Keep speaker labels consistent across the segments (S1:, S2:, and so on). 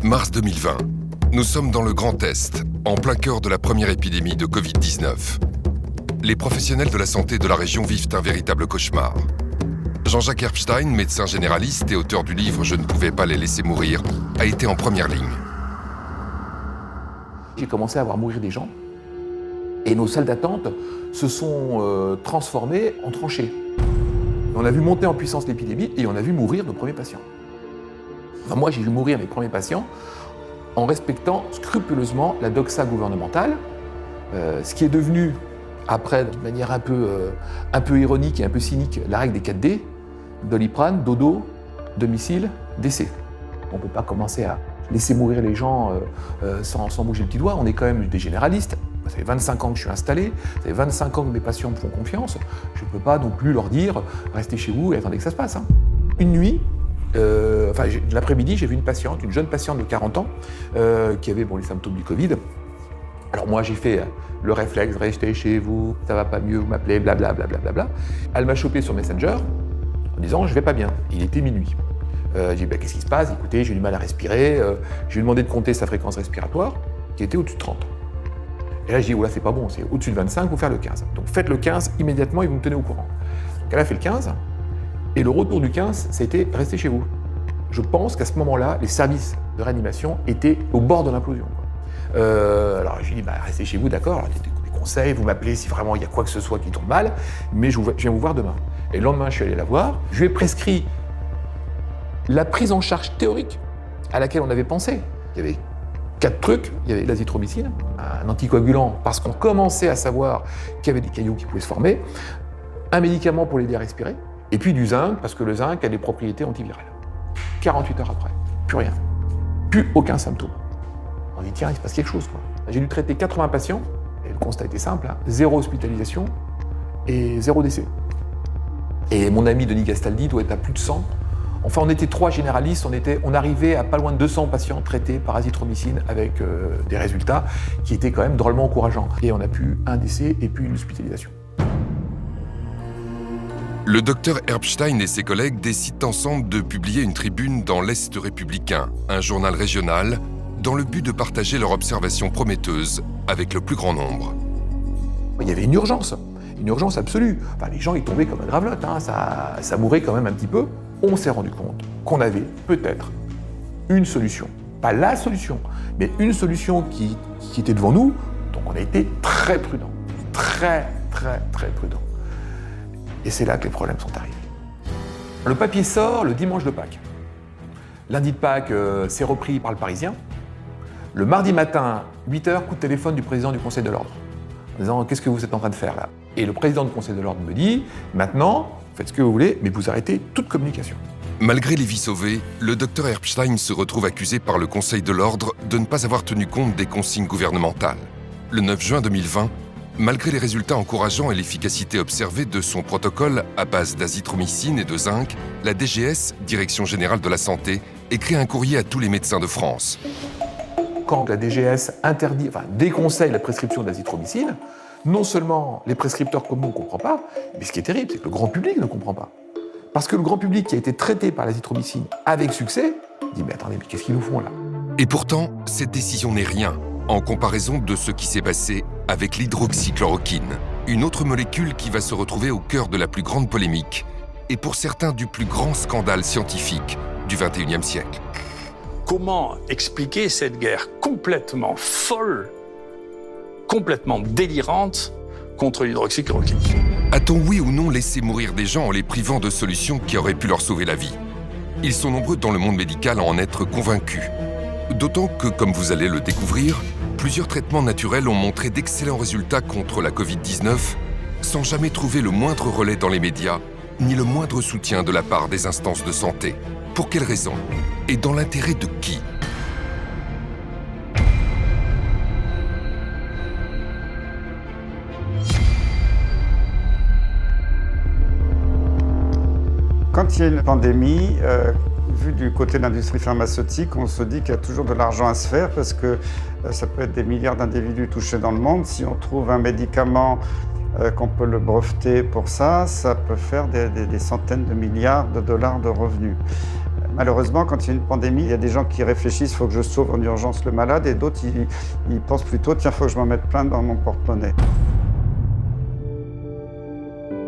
S1: Mars 2020. Nous sommes dans le Grand Est, en plein cœur de la première épidémie de Covid-19. Les professionnels de la santé de la région vivent un véritable cauchemar. Jean-Jacques Herbstein, médecin généraliste et auteur du livre « Je ne pouvais pas les laisser mourir », a été en première ligne.
S2: J'ai commencé à voir mourir des gens et nos salles d'attente se sont transformées en tranchées. On a vu monter en puissance l'épidémie et on a vu mourir nos premiers patients. Enfin, moi, j'ai vu mourir mes premiers patients en respectant scrupuleusement la doxa gouvernementale, ce qui est devenu, après, de manière un peu ironique et un peu cynique, la règle des 4D, Doliprane, dodo, domicile, décès. On ne peut pas commencer à laisser mourir les gens sans bouger le petit doigt. On est quand même des généralistes. Ça fait 25 ans que je suis installé, ça fait 25 ans que mes patients me font confiance. Je ne peux pas non plus leur dire « restez chez vous et attendez que ça se passe ». Une nuit, l'après-midi, j'ai vu une patiente, une jeune patiente de 40 ans, qui avait les symptômes du Covid. Alors moi, j'ai fait le réflexe « restez chez vous, ça va pas mieux, vous m'appelez, blablabla, blablabla ». Elle m'a chopé sur Messenger en disant « je vais pas bien ». Il était minuit. J'ai dit « qu'est-ce qui se passe ? Écoutez, j'ai du mal à respirer ». Je lui ai demandé de compter sa fréquence respiratoire, qui était au-dessus de 30. Et là, je dis, oula, c'est pas bon, c'est au-dessus de 25, il faut faire le 15. Donc faites le 15 immédiatement et vous me tenez au courant. Donc elle a fait le 15, et le retour du 15, ça a été restez chez vous. Je pense qu'à ce moment-là, les services de réanimation étaient au bord de l'implosion. Alors je lui ai dit, restez chez vous, d'accord, alors des conseils, vous m'appelez si vraiment il y a quoi que ce soit qui tombe mal, mais je viens vous voir demain. Et le lendemain, je suis allé la voir, je lui ai prescrit la prise en charge théorique à laquelle on avait pensé. Il y avait 4 trucs, il y avait l'azithromycine, un anticoagulant parce qu'on commençait à savoir qu'il y avait des caillots qui pouvaient se former, un médicament pour l'aider à respirer, et puis du zinc parce que le zinc a des propriétés antivirales. 48 heures après, plus rien, plus aucun symptôme. On dit tiens, il se passe quelque chose quoi. J'ai dû traiter 80 patients, et le constat était simple, 0 hospitalisation et 0 décès. Et mon ami Denis Gastaldi doit être à plus de 100. Enfin, on était 3 généralistes, on arrivait à pas loin de 200 patients traités par azithromycine avec des résultats qui étaient quand même drôlement encourageants. Et on a pu un décès et puis une hospitalisation.
S1: Le docteur Herbstein et ses collègues décident ensemble de publier une tribune dans l'Est républicain, un journal régional, dans le but de partager leurs observations prometteuses avec le plus grand nombre.
S2: Il y avait une urgence absolue. Enfin, les gens ils tombaient comme un gravelotte, ça mourait quand même un petit peu. On s'est rendu compte qu'on avait peut-être une solution. Pas la solution, mais une solution qui était devant nous. Donc on a été très prudents. Très prudents. Et c'est là que les problèmes sont arrivés. Le papier sort le dimanche de Pâques. Lundi de Pâques, c'est repris par le Parisien. Le mardi matin, 8h, coup de téléphone du président du Conseil de l'Ordre. En disant « qu'est-ce que vous êtes en train de faire là ?» Et le président du Conseil de l'Ordre me dit « maintenant, faites ce que vous voulez, mais vous arrêtez toute communication. »
S1: Malgré les vies sauvées, le docteur Herbstein se retrouve accusé par le Conseil de l'Ordre de ne pas avoir tenu compte des consignes gouvernementales. Le 9 juin 2020, malgré les résultats encourageants et l'efficacité observée de son protocole à base d'azithromycine et de zinc, la DGS, Direction Générale de la Santé, écrit un courrier à tous les médecins de France.
S2: Quand la DGS déconseille la prescription d'azithromycine, non seulement les prescripteurs comme nous ne comprennent pas, mais ce qui est terrible, c'est que le grand public ne comprend pas. Parce que le grand public qui a été traité par l'azithromycine avec succès, dit « mais attendez, mais qu'est-ce qu'ils nous font là ?»
S1: Et pourtant, cette décision n'est rien en comparaison de ce qui s'est passé avec l'hydroxychloroquine, une autre molécule qui va se retrouver au cœur de la plus grande polémique et pour certains du plus grand scandale scientifique du XXIe siècle.
S3: Comment expliquer cette guerre complètement folle, complètement délirante contre l'hydroxychloroquine?
S1: A-t-on oui ou non laissé mourir des gens en les privant de solutions qui auraient pu leur sauver la vie? Ils sont nombreux dans le monde médical à en être convaincus. D'autant que, comme vous allez le découvrir, plusieurs traitements naturels ont montré d'excellents résultats contre la Covid-19 sans jamais trouver le moindre relais dans les médias, ni le moindre soutien de la part des instances de santé. Pour quelles raisons? Et dans l'intérêt de qui?
S4: Quand il y a une pandémie, vu du côté de l'industrie pharmaceutique, on se dit qu'il y a toujours de l'argent à se faire parce que ça peut être des milliards d'individus touchés dans le monde. Si on trouve un médicament qu'on peut le breveter pour ça, ça peut faire des centaines de milliards de dollars de revenus. Malheureusement, quand il y a une pandémie, il y a des gens qui réfléchissent « il faut que je sauve en urgence le malade » et d'autres, ils pensent plutôt « tiens, il faut que je m'en mette plein dans mon porte-monnaie ».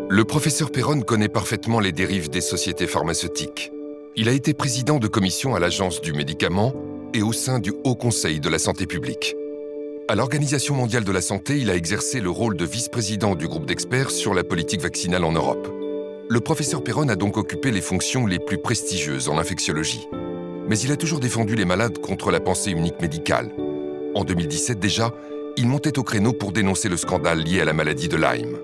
S1: Le professeur Perron connaît parfaitement les dérives des sociétés pharmaceutiques. Il a été président de commission à l'Agence du médicament et au sein du Haut Conseil de la santé publique. À l'Organisation mondiale de la santé, il a exercé le rôle de vice-président du groupe d'experts sur la politique vaccinale en Europe. Le professeur Perron a donc occupé les fonctions les plus prestigieuses en infectiologie. Mais il a toujours défendu les malades contre la pensée unique médicale. En 2017 déjà, il montait au créneau pour dénoncer le scandale lié à la maladie de Lyme.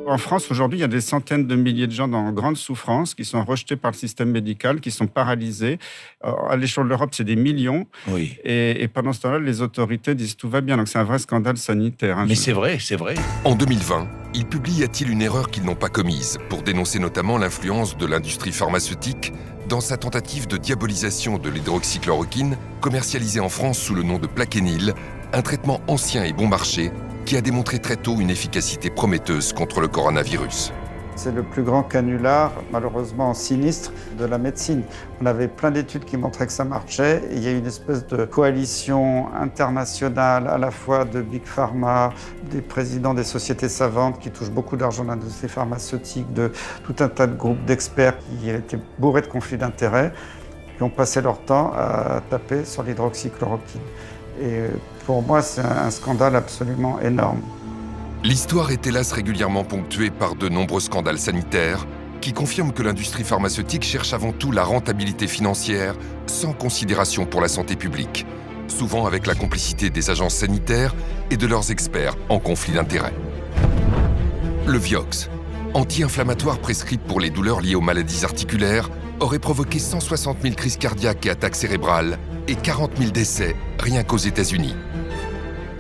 S4: En France, aujourd'hui, il y a des centaines de milliers de gens dans grande souffrance qui sont rejetés par le système médical, qui sont paralysés. À l'échelle de l'Europe, c'est des millions.
S5: Oui.
S4: Et pendant ce temps-là, les autorités disent tout va bien. Donc c'est un vrai scandale sanitaire.
S5: Mais c'est vrai, c'est vrai.
S1: En 2020, il publie « Y a-t-il une erreur qu'ils n'ont pas commise ?» pour dénoncer notamment l'influence de l'industrie pharmaceutique dans sa tentative de diabolisation de l'hydroxychloroquine, commercialisée en France sous le nom de Plaquenil, un traitement ancien et bon marché qui a démontré très tôt une efficacité prometteuse contre le coronavirus.
S4: C'est le plus grand canular, malheureusement sinistre, de la médecine. On avait plein d'études qui montraient que ça marchait. Et il y a une espèce de coalition internationale, à la fois de Big Pharma, des présidents des sociétés savantes qui touchent beaucoup d'argent dans l'industrie pharmaceutique, de tout un tas de groupes d'experts qui étaient bourrés de conflits d'intérêts, qui ont passé leur temps à taper sur l'hydroxychloroquine. Et pour moi, c'est un scandale absolument énorme.
S1: L'histoire est hélas régulièrement ponctuée par de nombreux scandales sanitaires qui confirment que l'industrie pharmaceutique cherche avant tout la rentabilité financière sans considération pour la santé publique, souvent avec la complicité des agences sanitaires et de leurs experts en conflit d'intérêts. Le Vioxx, anti-inflammatoire prescrit pour les douleurs liées aux maladies articulaires, aurait provoqué 160 000 crises cardiaques et attaques cérébrales et 40 000 décès rien qu'aux États-Unis.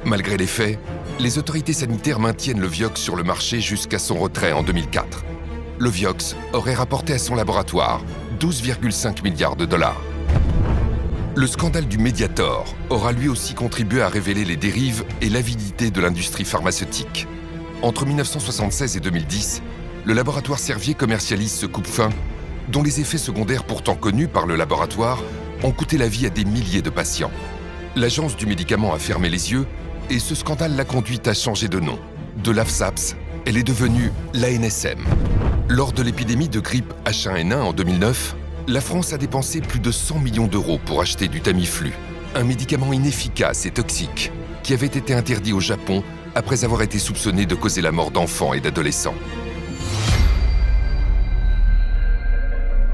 S1: Malgré les faits, les autorités sanitaires maintiennent le Vioxx sur le marché jusqu'à son retrait en 2004. Le Vioxx aurait rapporté à son laboratoire 12,5 milliards de dollars. Le scandale du Mediator aura lui aussi contribué à révéler les dérives et l'avidité de l'industrie pharmaceutique. Entre 1976 et 2010, le laboratoire Servier commercialise ce coupe-faim dont les effets secondaires pourtant connus par le laboratoire ont coûté la vie à des milliers de patients. L'agence du médicament a fermé les yeux et ce scandale l'a conduite à changer de nom. De l'AFSAPS, elle est devenue l'ANSM. Lors de l'épidémie de grippe H1N1 en 2009, la France a dépensé plus de 100 millions d'euros pour acheter du Tamiflu, un médicament inefficace et toxique qui avait été interdit au Japon après avoir été soupçonné de causer la mort d'enfants et d'adolescents.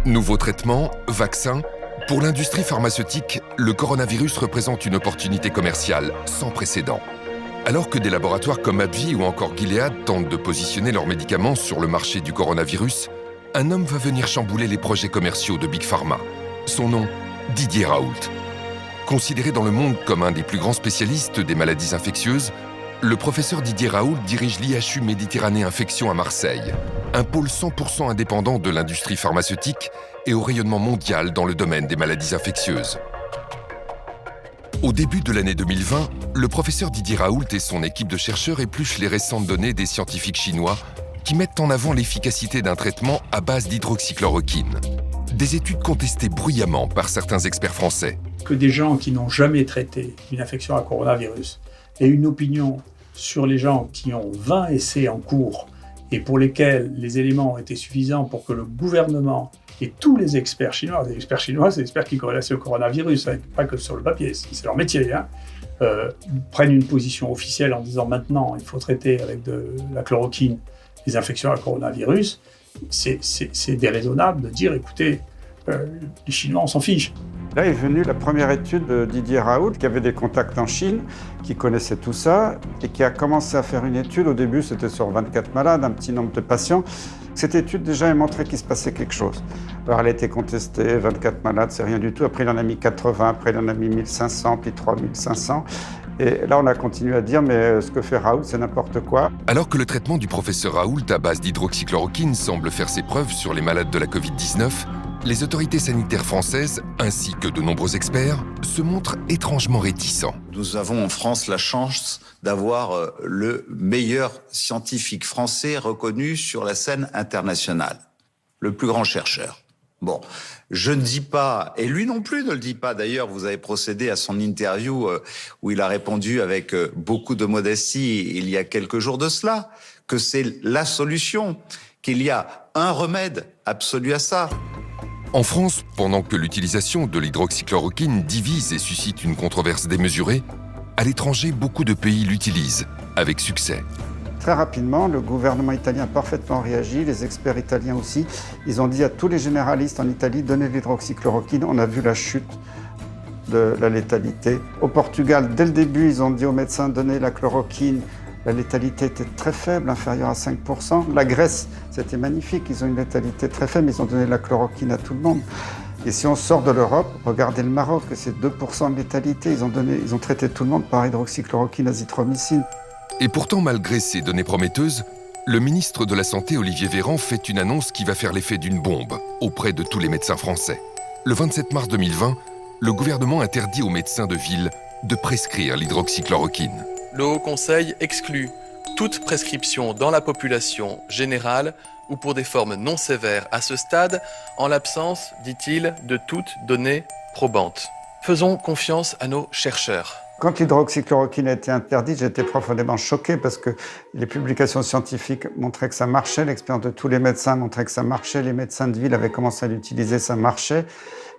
S1: Nouveaux traitements, vaccins. Pour l'industrie pharmaceutique, le coronavirus représente une opportunité commerciale sans précédent. Alors que des laboratoires comme AbbVie ou encore Gilead tentent de positionner leurs médicaments sur le marché du coronavirus, un homme va venir chambouler les projets commerciaux de Big Pharma. Son nom, Didier Raoult. Considéré dans le monde comme un des plus grands spécialistes des maladies infectieuses, le professeur Didier Raoult dirige l'IHU Méditerranée Infection à Marseille, un pôle 100% indépendant de l'industrie pharmaceutique et au rayonnement mondial dans le domaine des maladies infectieuses. Au début de l'année 2020, le professeur Didier Raoult et son équipe de chercheurs épluchent les récentes données des scientifiques chinois qui mettent en avant l'efficacité d'un traitement à base d'hydroxychloroquine. Des études contestées bruyamment par certains experts français.
S6: Que des gens qui n'ont jamais traité une infection à coronavirus aient une opinion sur les gens qui ont 20 essais en cours et pour lesquels les éléments ont été suffisants pour que le gouvernement et tous les experts chinois, c'est des experts qui corrèlent au coronavirus, hein, pas que sur le papier, c'est leur métier, hein, prennent une position officielle en disant maintenant il faut traiter avec de la chloroquine les infections à coronavirus, c'est déraisonnable de dire écoutez, les Chinois on s'en fiche.
S4: Là est venue la première étude de Didier Raoult, qui avait des contacts en Chine, qui connaissait tout ça, et qui a commencé à faire une étude. Au début, c'était sur 24 malades, un petit nombre de patients. Cette étude, déjà, a montré qu'il se passait quelque chose. Alors, elle a été contestée, 24 malades, c'est rien du tout. Après, il en a mis 80, après, il en a mis 1500, puis 3500. Et là, on a continué à dire, mais ce que fait Raoult, c'est n'importe quoi.
S1: Alors que le traitement du professeur Raoult à base d'hydroxychloroquine semble faire ses preuves sur les malades de la Covid-19, les autorités sanitaires françaises, ainsi que de nombreux experts, se montrent étrangement réticents.
S7: Nous avons en France la chance d'avoir le meilleur scientifique français reconnu sur la scène internationale, le plus grand chercheur. Bon, je ne dis pas, et lui non plus ne le dit pas. D'ailleurs, vous avez procédé à son interview où il a répondu avec beaucoup de modestie il y a quelques jours de cela, que c'est la solution, qu'il y a un remède absolu à ça.
S1: En France, pendant que l'utilisation de l'hydroxychloroquine divise et suscite une controverse démesurée, à l'étranger, beaucoup de pays l'utilisent, avec succès.
S4: Très rapidement, le gouvernement italien a parfaitement réagi, les experts italiens aussi. Ils ont dit à tous les généralistes en Italie, donnez l'hydroxychloroquine. On a vu la chute de la létalité. Au Portugal, dès le début, ils ont dit aux médecins, donnez la chloroquine. La létalité était très faible, inférieure à 5%. La Grèce, c'était magnifique, ils ont une létalité très faible, mais ils ont donné la chloroquine à tout le monde. Et si on sort de l'Europe, regardez le Maroc, c'est 2% de létalité. Ils ont traité tout le monde par hydroxychloroquine, azithromycine.
S1: Et pourtant, malgré ces données prometteuses, le ministre de la Santé, Olivier Véran, fait une annonce qui va faire l'effet d'une bombe auprès de tous les médecins français. Le 27 mars 2020, le gouvernement interdit aux médecins de ville de prescrire l'hydroxychloroquine.
S5: Le Haut Conseil exclut toute prescription dans la population générale ou pour des formes non sévères à ce stade, en l'absence, dit-il, de toute donnée probante. Faisons confiance à nos chercheurs.
S4: Quand l'hydroxychloroquine a été interdite, j'étais profondément choqué parce que les publications scientifiques montraient que ça marchait, l'expérience de tous les médecins montrait que ça marchait, les médecins de ville avaient commencé à l'utiliser, ça marchait.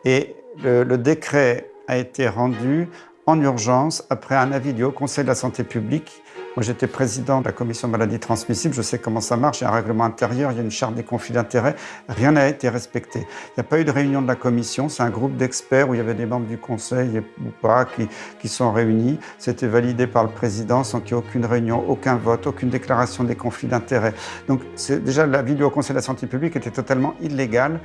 S4: Et le décret a été rendu en urgence après un avis du Haut Conseil de la Santé publique. Moi, j'étais président de la commission maladies transmissibles, je sais comment ça marche, il y a un règlement intérieur, il y a une charte des conflits d'intérêts, rien n'a été respecté. Il n'y a pas eu de réunion de la commission, c'est un groupe d'experts où il y avait des membres du conseil ou pas qui sont réunis. C'était validé par le président sans qu'il y ait aucune réunion, aucun vote, aucune déclaration des conflits d'intérêts. Donc déjà, l'avis du Haut Conseil de la Santé publique était totalement illégal.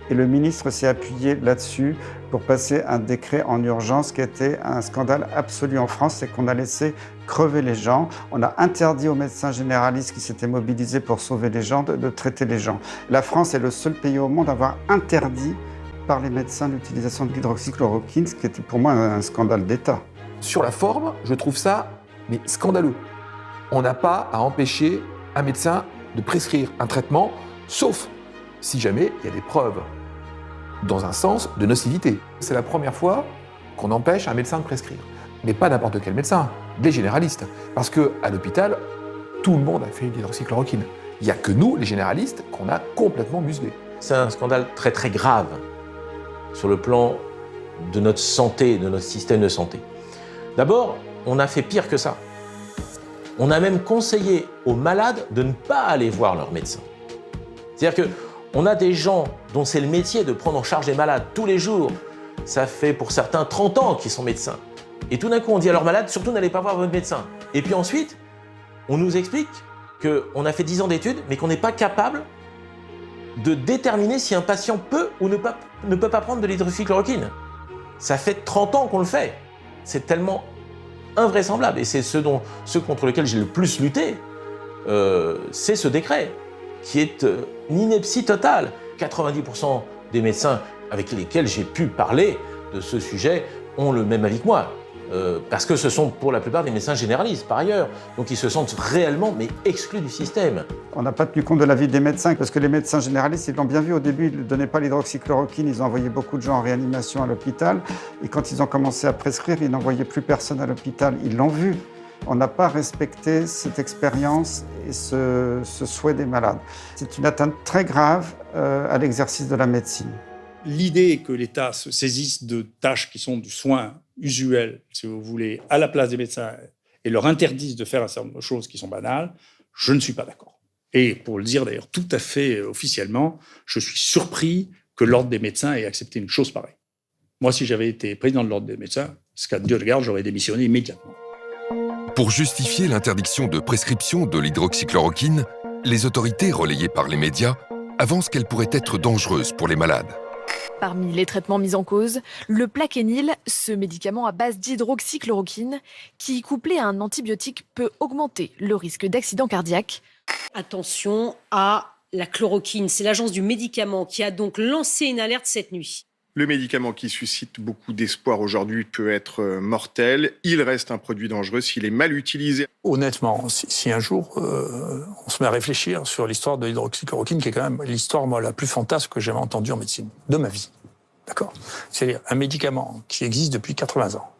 S4: Et le ministre s'est appuyé là-dessus pour passer un décret en urgence qui était un scandale absolu en France, c'est qu'on a laissé crever les gens. On a interdit aux médecins généralistes qui s'étaient mobilisés pour sauver les gens de traiter les gens. La France est le seul pays au monde à avoir interdit par les médecins l'utilisation de l'hydroxychloroquine, ce qui était pour moi un scandale d'État.
S2: Sur la forme, je trouve ça mais scandaleux. On n'a pas à empêcher un médecin de prescrire un traitement, sauf si jamais il y a des preuves dans un sens de nocivité. C'est la première fois qu'on empêche un médecin de prescrire. Mais pas n'importe quel médecin, des généralistes. Parce qu'à l'hôpital, tout le monde a fait une hydroxychloroquine. Il n'y a que nous, les généralistes, qu'on a complètement muselés.
S8: C'est un scandale très très grave sur le plan de notre santé, de notre système de santé. D'abord, on a fait pire que ça. On a même conseillé aux malades de ne pas aller voir leur médecin. C'est-à-dire qu'on a des gens dont c'est le métier de prendre en charge les malades tous les jours. Ça fait pour certains 30 ans qu'ils sont médecins. Et tout d'un coup, on dit à leurs malades, surtout n'allez pas voir votre médecin. Et puis ensuite, on nous explique qu'on a fait 10 ans d'études, mais qu'on n'est pas capable de déterminer si un patient peut ou ne peut pas prendre de l'hydroxychloroquine. Ça fait 30 ans qu'on le fait. C'est tellement invraisemblable. Et c'est ce contre lequel j'ai le plus lutté, c'est ce décret, qui est une ineptie totale. 90% des médecins avec lesquels j'ai pu parler de ce sujet ont le même avis que moi. Parce que ce sont pour la plupart des médecins généralistes, par ailleurs. Donc ils se sentent réellement exclus du système.
S4: On n'a pas tenu compte de l'avis des médecins, parce que les médecins généralistes, ils l'ont bien vu au début, ils ne donnaient pas l'hydroxychloroquine, ils ont envoyé beaucoup de gens en réanimation à l'hôpital. Et quand ils ont commencé à prescrire, ils n'envoyaient plus personne à l'hôpital. Ils l'ont vu. On n'a pas respecté cette expérience et ce souhait des malades. C'est une atteinte très grave à l'exercice de la médecine.
S6: L'idée que l'État se saisisse de tâches qui sont du soin usuel, si vous voulez, à la place des médecins et leur interdise de faire un certain nombre de choses qui sont banales, je ne suis pas d'accord. Et pour le dire d'ailleurs tout à fait officiellement, je suis surpris que l'Ordre des médecins ait accepté une chose pareille. Moi, si j'avais été président de l'Ordre des médecins, ce qu'à Dieu regarde, j'aurais démissionné immédiatement.
S1: Pour justifier l'interdiction de prescription de l'hydroxychloroquine, les autorités relayées par les médias avancent qu'elle pourrait être dangereuse pour les malades.
S9: Parmi les traitements mis en cause, le Plaquenil, ce médicament à base d'hydroxychloroquine, qui, couplé à un antibiotique, peut augmenter le risque d'accident cardiaque.
S10: Attention à la chloroquine, c'est l'agence du médicament qui a donc lancé une alerte cette nuit. Le médicament qui suscite beaucoup d'espoir aujourd'hui peut être mortel. Il reste un produit dangereux s'il est mal utilisé.
S3: Honnêtement, si un jour on se met à réfléchir sur l'histoire de l'hydroxychloroquine, qui est quand même l'histoire moi, la plus fantasque que j'ai jamais entendue en médecine, de ma vie. D'accord ? C'est-à-dire un médicament qui existe depuis 80 ans,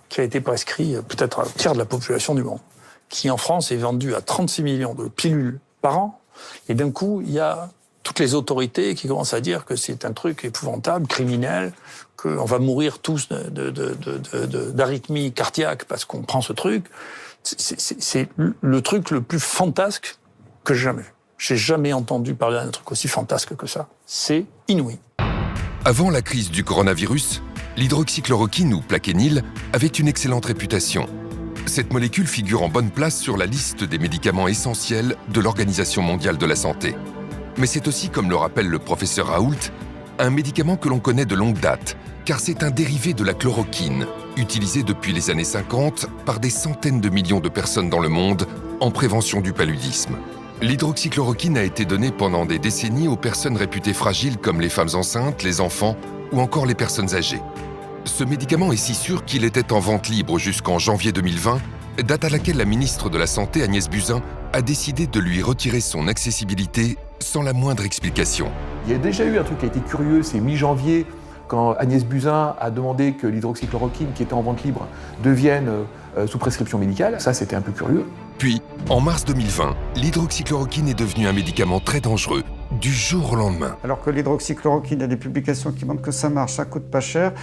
S3: qui a été prescrit peut-être à un tiers de la population du monde, qui en France est vendu à 36 millions de pilules par an, et d'un coup, il y a toutes les autorités qui commencent à dire que c'est un truc épouvantable, criminel, qu'on va mourir tous d'arythmie cardiaque parce qu'on prend ce truc. C'est le truc le plus fantasque que j'ai jamais vu. J'ai jamais entendu parler d'un truc aussi fantasque que ça. C'est inouï.
S1: Avant la crise du coronavirus, l'hydroxychloroquine ou plaquenil avait une excellente réputation. Cette molécule figure en bonne place sur la liste des médicaments essentiels de l'Organisation mondiale de la santé. Mais c'est aussi, comme le rappelle le professeur Raoult, un médicament que l'on connaît de longue date, car c'est un dérivé de la chloroquine, utilisé depuis les années 50 par des centaines de millions de personnes dans le monde en prévention du paludisme. L'hydroxychloroquine a été donnée pendant des décennies aux personnes réputées fragiles comme les femmes enceintes, les enfants ou encore les personnes âgées. Ce médicament est si sûr qu'il était en vente libre jusqu'en janvier 2020, date à laquelle la ministre de la Santé, Agnès Buzyn, a décidé de lui retirer son accessibilité sans la moindre explication.
S2: Il y a déjà eu un truc qui a été curieux, c'est mi-janvier, quand Agnès Buzyn a demandé que l'hydroxychloroquine, qui était en vente libre, devienne sous prescription médicale. Ça, c'était un peu curieux.
S1: Puis, en mars 2020, l'hydroxychloroquine est devenu un médicament très dangereux, du jour au lendemain.
S4: Alors que l'hydroxychloroquine, il y a des publications qui montrent que ça marche, ça coûte pas cher.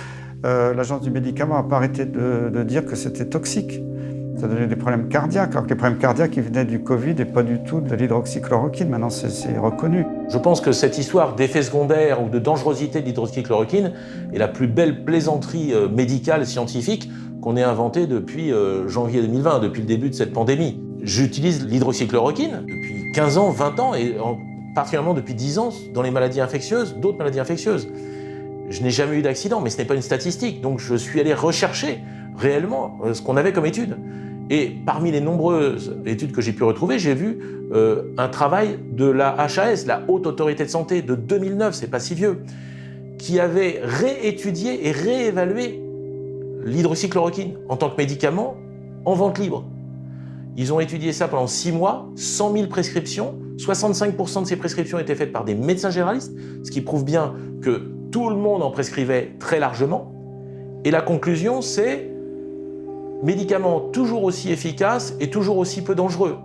S4: L'agence du médicament n'a pas arrêté de dire que c'était toxique. Ça donnait des problèmes cardiaques, alors que les problèmes cardiaques ils venaient du Covid et pas du tout de l'hydroxychloroquine. Maintenant, c'est reconnu.
S8: Je pense que cette histoire d'effet secondaire ou de dangerosité de l'hydroxychloroquine est la plus belle plaisanterie médicale, scientifique qu'on ait inventée depuis janvier 2020, depuis le début de cette pandémie. J'utilise l'hydroxychloroquine depuis 15 ans, 20 ans, et particulièrement depuis 10 ans dans les maladies infectieuses, d'autres maladies infectieuses. Je n'ai jamais eu d'accident, mais ce n'est pas une statistique, donc je suis allé rechercher réellement ce qu'on avait comme études. Et parmi les nombreuses études que j'ai pu retrouver, j'ai vu un travail de la HAS, la Haute Autorité de Santé, de 2009, c'est pas si vieux, qui avait réétudié et réévalué l'hydroxychloroquine en tant que médicament en vente libre. Ils ont étudié ça pendant 6 mois, 100 000 prescriptions, 65% de ces prescriptions étaient faites par des médecins généralistes, ce qui prouve bien que tout le monde en prescrivait très largement. Et la conclusion, c'est médicament toujours aussi efficace et toujours aussi peu dangereux.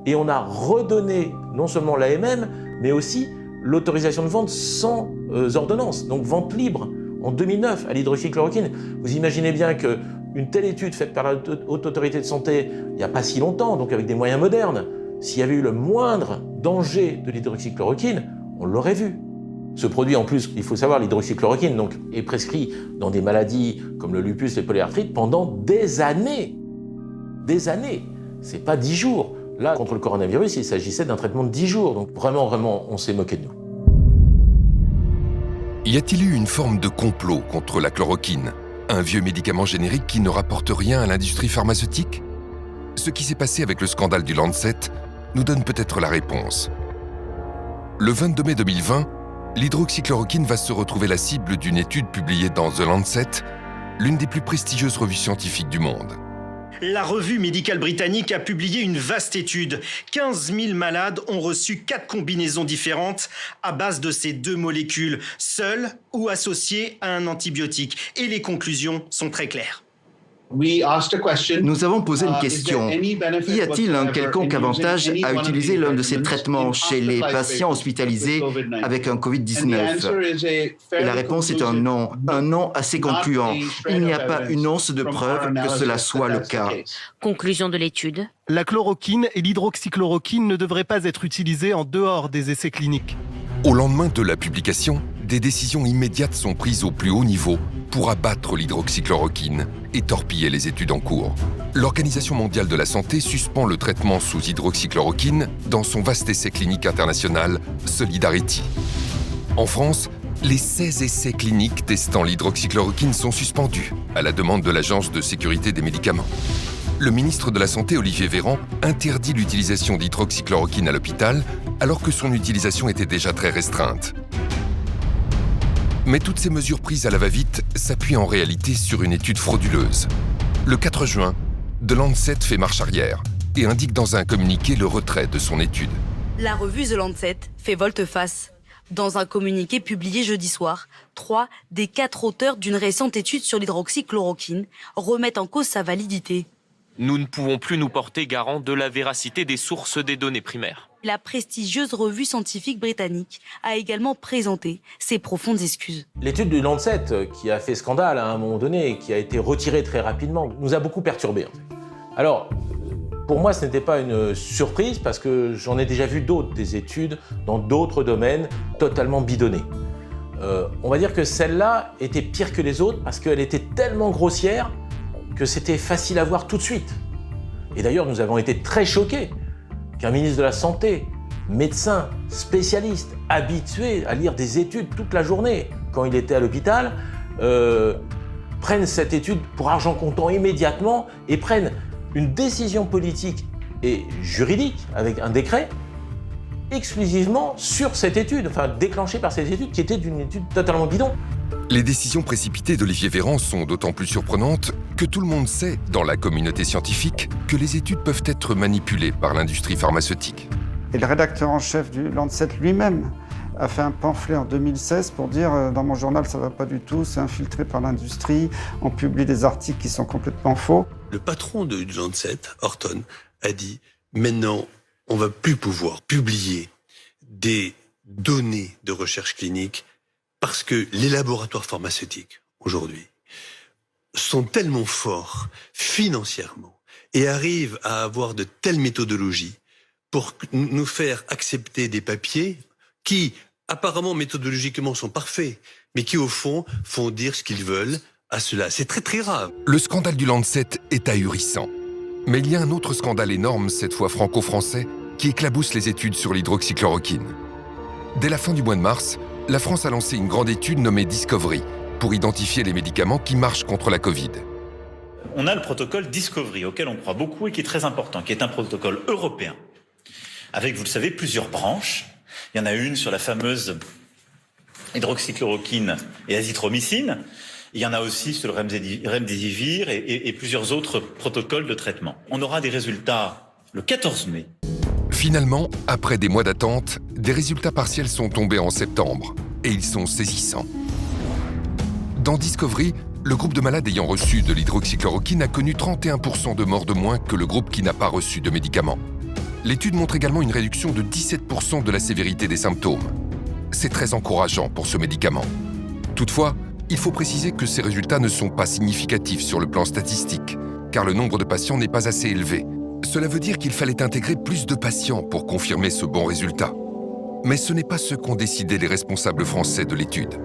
S8: Et on a redonné non seulement l'AMM, mais aussi l'autorisation de vente sans ordonnance, donc vente libre, en 2009 à l'hydroxychloroquine. Vous imaginez bien qu'une telle étude faite par la Haute Autorité de Santé il n'y a pas si longtemps, donc avec des moyens modernes, s'il y avait eu le moindre danger de l'hydroxychloroquine, on l'aurait vu. Ce produit, en plus, il faut savoir, l'hydroxychloroquine donc, est prescrit dans des maladies comme le lupus, les polyarthrites, pendant des années. Des années. C'est pas 10 jours. Là, contre le coronavirus, il s'agissait d'un traitement de 10 jours. Donc vraiment, on s'est moqué de nous.
S1: Y a-t-il eu une forme de complot contre la chloroquine, un vieux médicament générique qui ne rapporte rien à l'industrie pharmaceutique ? Ce qui s'est passé avec le scandale du Lancet nous donne peut-être la réponse. Le 22 mai 2020, l'hydroxychloroquine va se retrouver la cible d'une étude publiée dans The Lancet, l'une des plus prestigieuses revues scientifiques du monde.
S11: La revue médicale britannique a publié une vaste étude. 15 000 malades ont reçu 4 combinaisons différentes à base de ces 2 molécules, seules ou associées à un antibiotique. Et les conclusions sont très claires.
S12: Nous avons posé une question. Y a-t-il un quelconque avantage à utiliser l'un de ces traitements chez les patients hospitalisés avec un Covid-19 ? Et la réponse est un non assez concluant. Il n'y a pas une once de preuve que cela soit le cas.
S13: Conclusion de l'étude.
S14: La chloroquine et l'hydroxychloroquine ne devraient pas être utilisées en dehors des essais cliniques.
S1: Au lendemain de la publication, des décisions immédiates sont prises au plus haut niveau pour abattre l'hydroxychloroquine et torpiller les études en cours. L'Organisation mondiale de la santé suspend le traitement sous hydroxychloroquine dans son vaste essai clinique international Solidarity. En France, les 16 essais cliniques testant l'hydroxychloroquine sont suspendus à la demande de l'Agence de sécurité des médicaments. Le ministre de la Santé, Olivier Véran, interdit l'utilisation d'hydroxychloroquine à l'hôpital alors que son utilisation était déjà très restreinte. Mais toutes ces mesures prises à la va-vite s'appuient en réalité sur une étude frauduleuse. Le 4 juin, The Lancet fait marche arrière et indique dans un communiqué le retrait de son étude.
S15: La revue The Lancet fait volte-face. Dans un communiqué publié jeudi soir, 3 des 4 auteurs d'une récente étude sur l'hydroxychloroquine remettent en cause sa validité.
S16: Nous ne pouvons plus nous porter garant de la véracité des sources des données primaires.
S15: La prestigieuse revue scientifique britannique a également présenté ses profondes excuses.
S8: L'étude du Lancet, qui a fait scandale à un moment donné, qui a été retirée très rapidement, nous a beaucoup perturbés. Alors, pour moi, ce n'était pas une surprise parce que j'en ai déjà vu d'autres, des études dans d'autres domaines totalement bidonnées. On va dire que celle-là était pire que les autres parce qu'elle était tellement grossière que c'était facile à voir tout de suite. Et d'ailleurs, nous avons été très choqués qu'un ministre de la Santé, médecin, spécialiste, habitué à lire des études toute la journée quand il était à l'hôpital, prenne cette étude pour argent comptant immédiatement et prenne une décision politique et juridique avec un décret exclusivement sur cette étude, enfin déclenchée par cette étude qui était une étude totalement bidon.
S1: Les décisions précipitées d'Olivier Véran sont d'autant plus surprenantes que tout le monde sait, dans la communauté scientifique, que les études peuvent être manipulées par l'industrie pharmaceutique.
S4: Et le rédacteur en chef du Lancet lui-même a fait un pamphlet en 2016 pour dire « dans mon journal, ça ne va pas du tout, c'est infiltré par l'industrie, on publie des articles qui sont complètement faux ».
S17: Le patron du Lancet, Horton, a dit « maintenant, on ne va plus pouvoir publier des données de recherche clinique parce que les laboratoires pharmaceutiques, aujourd'hui, sont tellement forts financièrement et arrivent à avoir de telles méthodologies pour nous faire accepter des papiers qui, apparemment, méthodologiquement, sont parfaits, mais qui, au fond, font dire ce qu'ils veulent à cela. C'est très, très grave.
S1: Le scandale du Lancet est ahurissant. Mais il y a un autre scandale énorme, cette fois franco-français, qui éclabousse les études sur l'hydroxychloroquine. Dès la fin du mois de mars, la France a lancé une grande étude nommée Discovery pour identifier les médicaments qui marchent contre la Covid.
S18: On a le protocole Discovery, auquel on croit beaucoup et qui est très important, qui est un protocole européen, avec, vous le savez, plusieurs branches. Il y en a une sur la fameuse hydroxychloroquine et azithromycine. Il y en a aussi sur le remdesivir et plusieurs autres protocoles de traitement. On aura des résultats le 14 mai.
S1: Finalement, après des mois d'attente, des résultats partiels sont tombés en septembre, et ils sont saisissants. Dans Discovery, le groupe de malades ayant reçu de l'hydroxychloroquine a connu 31% de morts de moins que le groupe qui n'a pas reçu de médicaments. L'étude montre également une réduction de 17% de la sévérité des symptômes. C'est très encourageant pour ce médicament. Toutefois, il faut préciser que ces résultats ne sont pas significatifs sur le plan statistique, car le nombre de patients n'est pas assez élevé. Cela veut dire qu'il fallait intégrer plus de patients pour confirmer ce bon résultat. Mais ce n'est pas ce qu'ont décidé les responsables français de l'étude.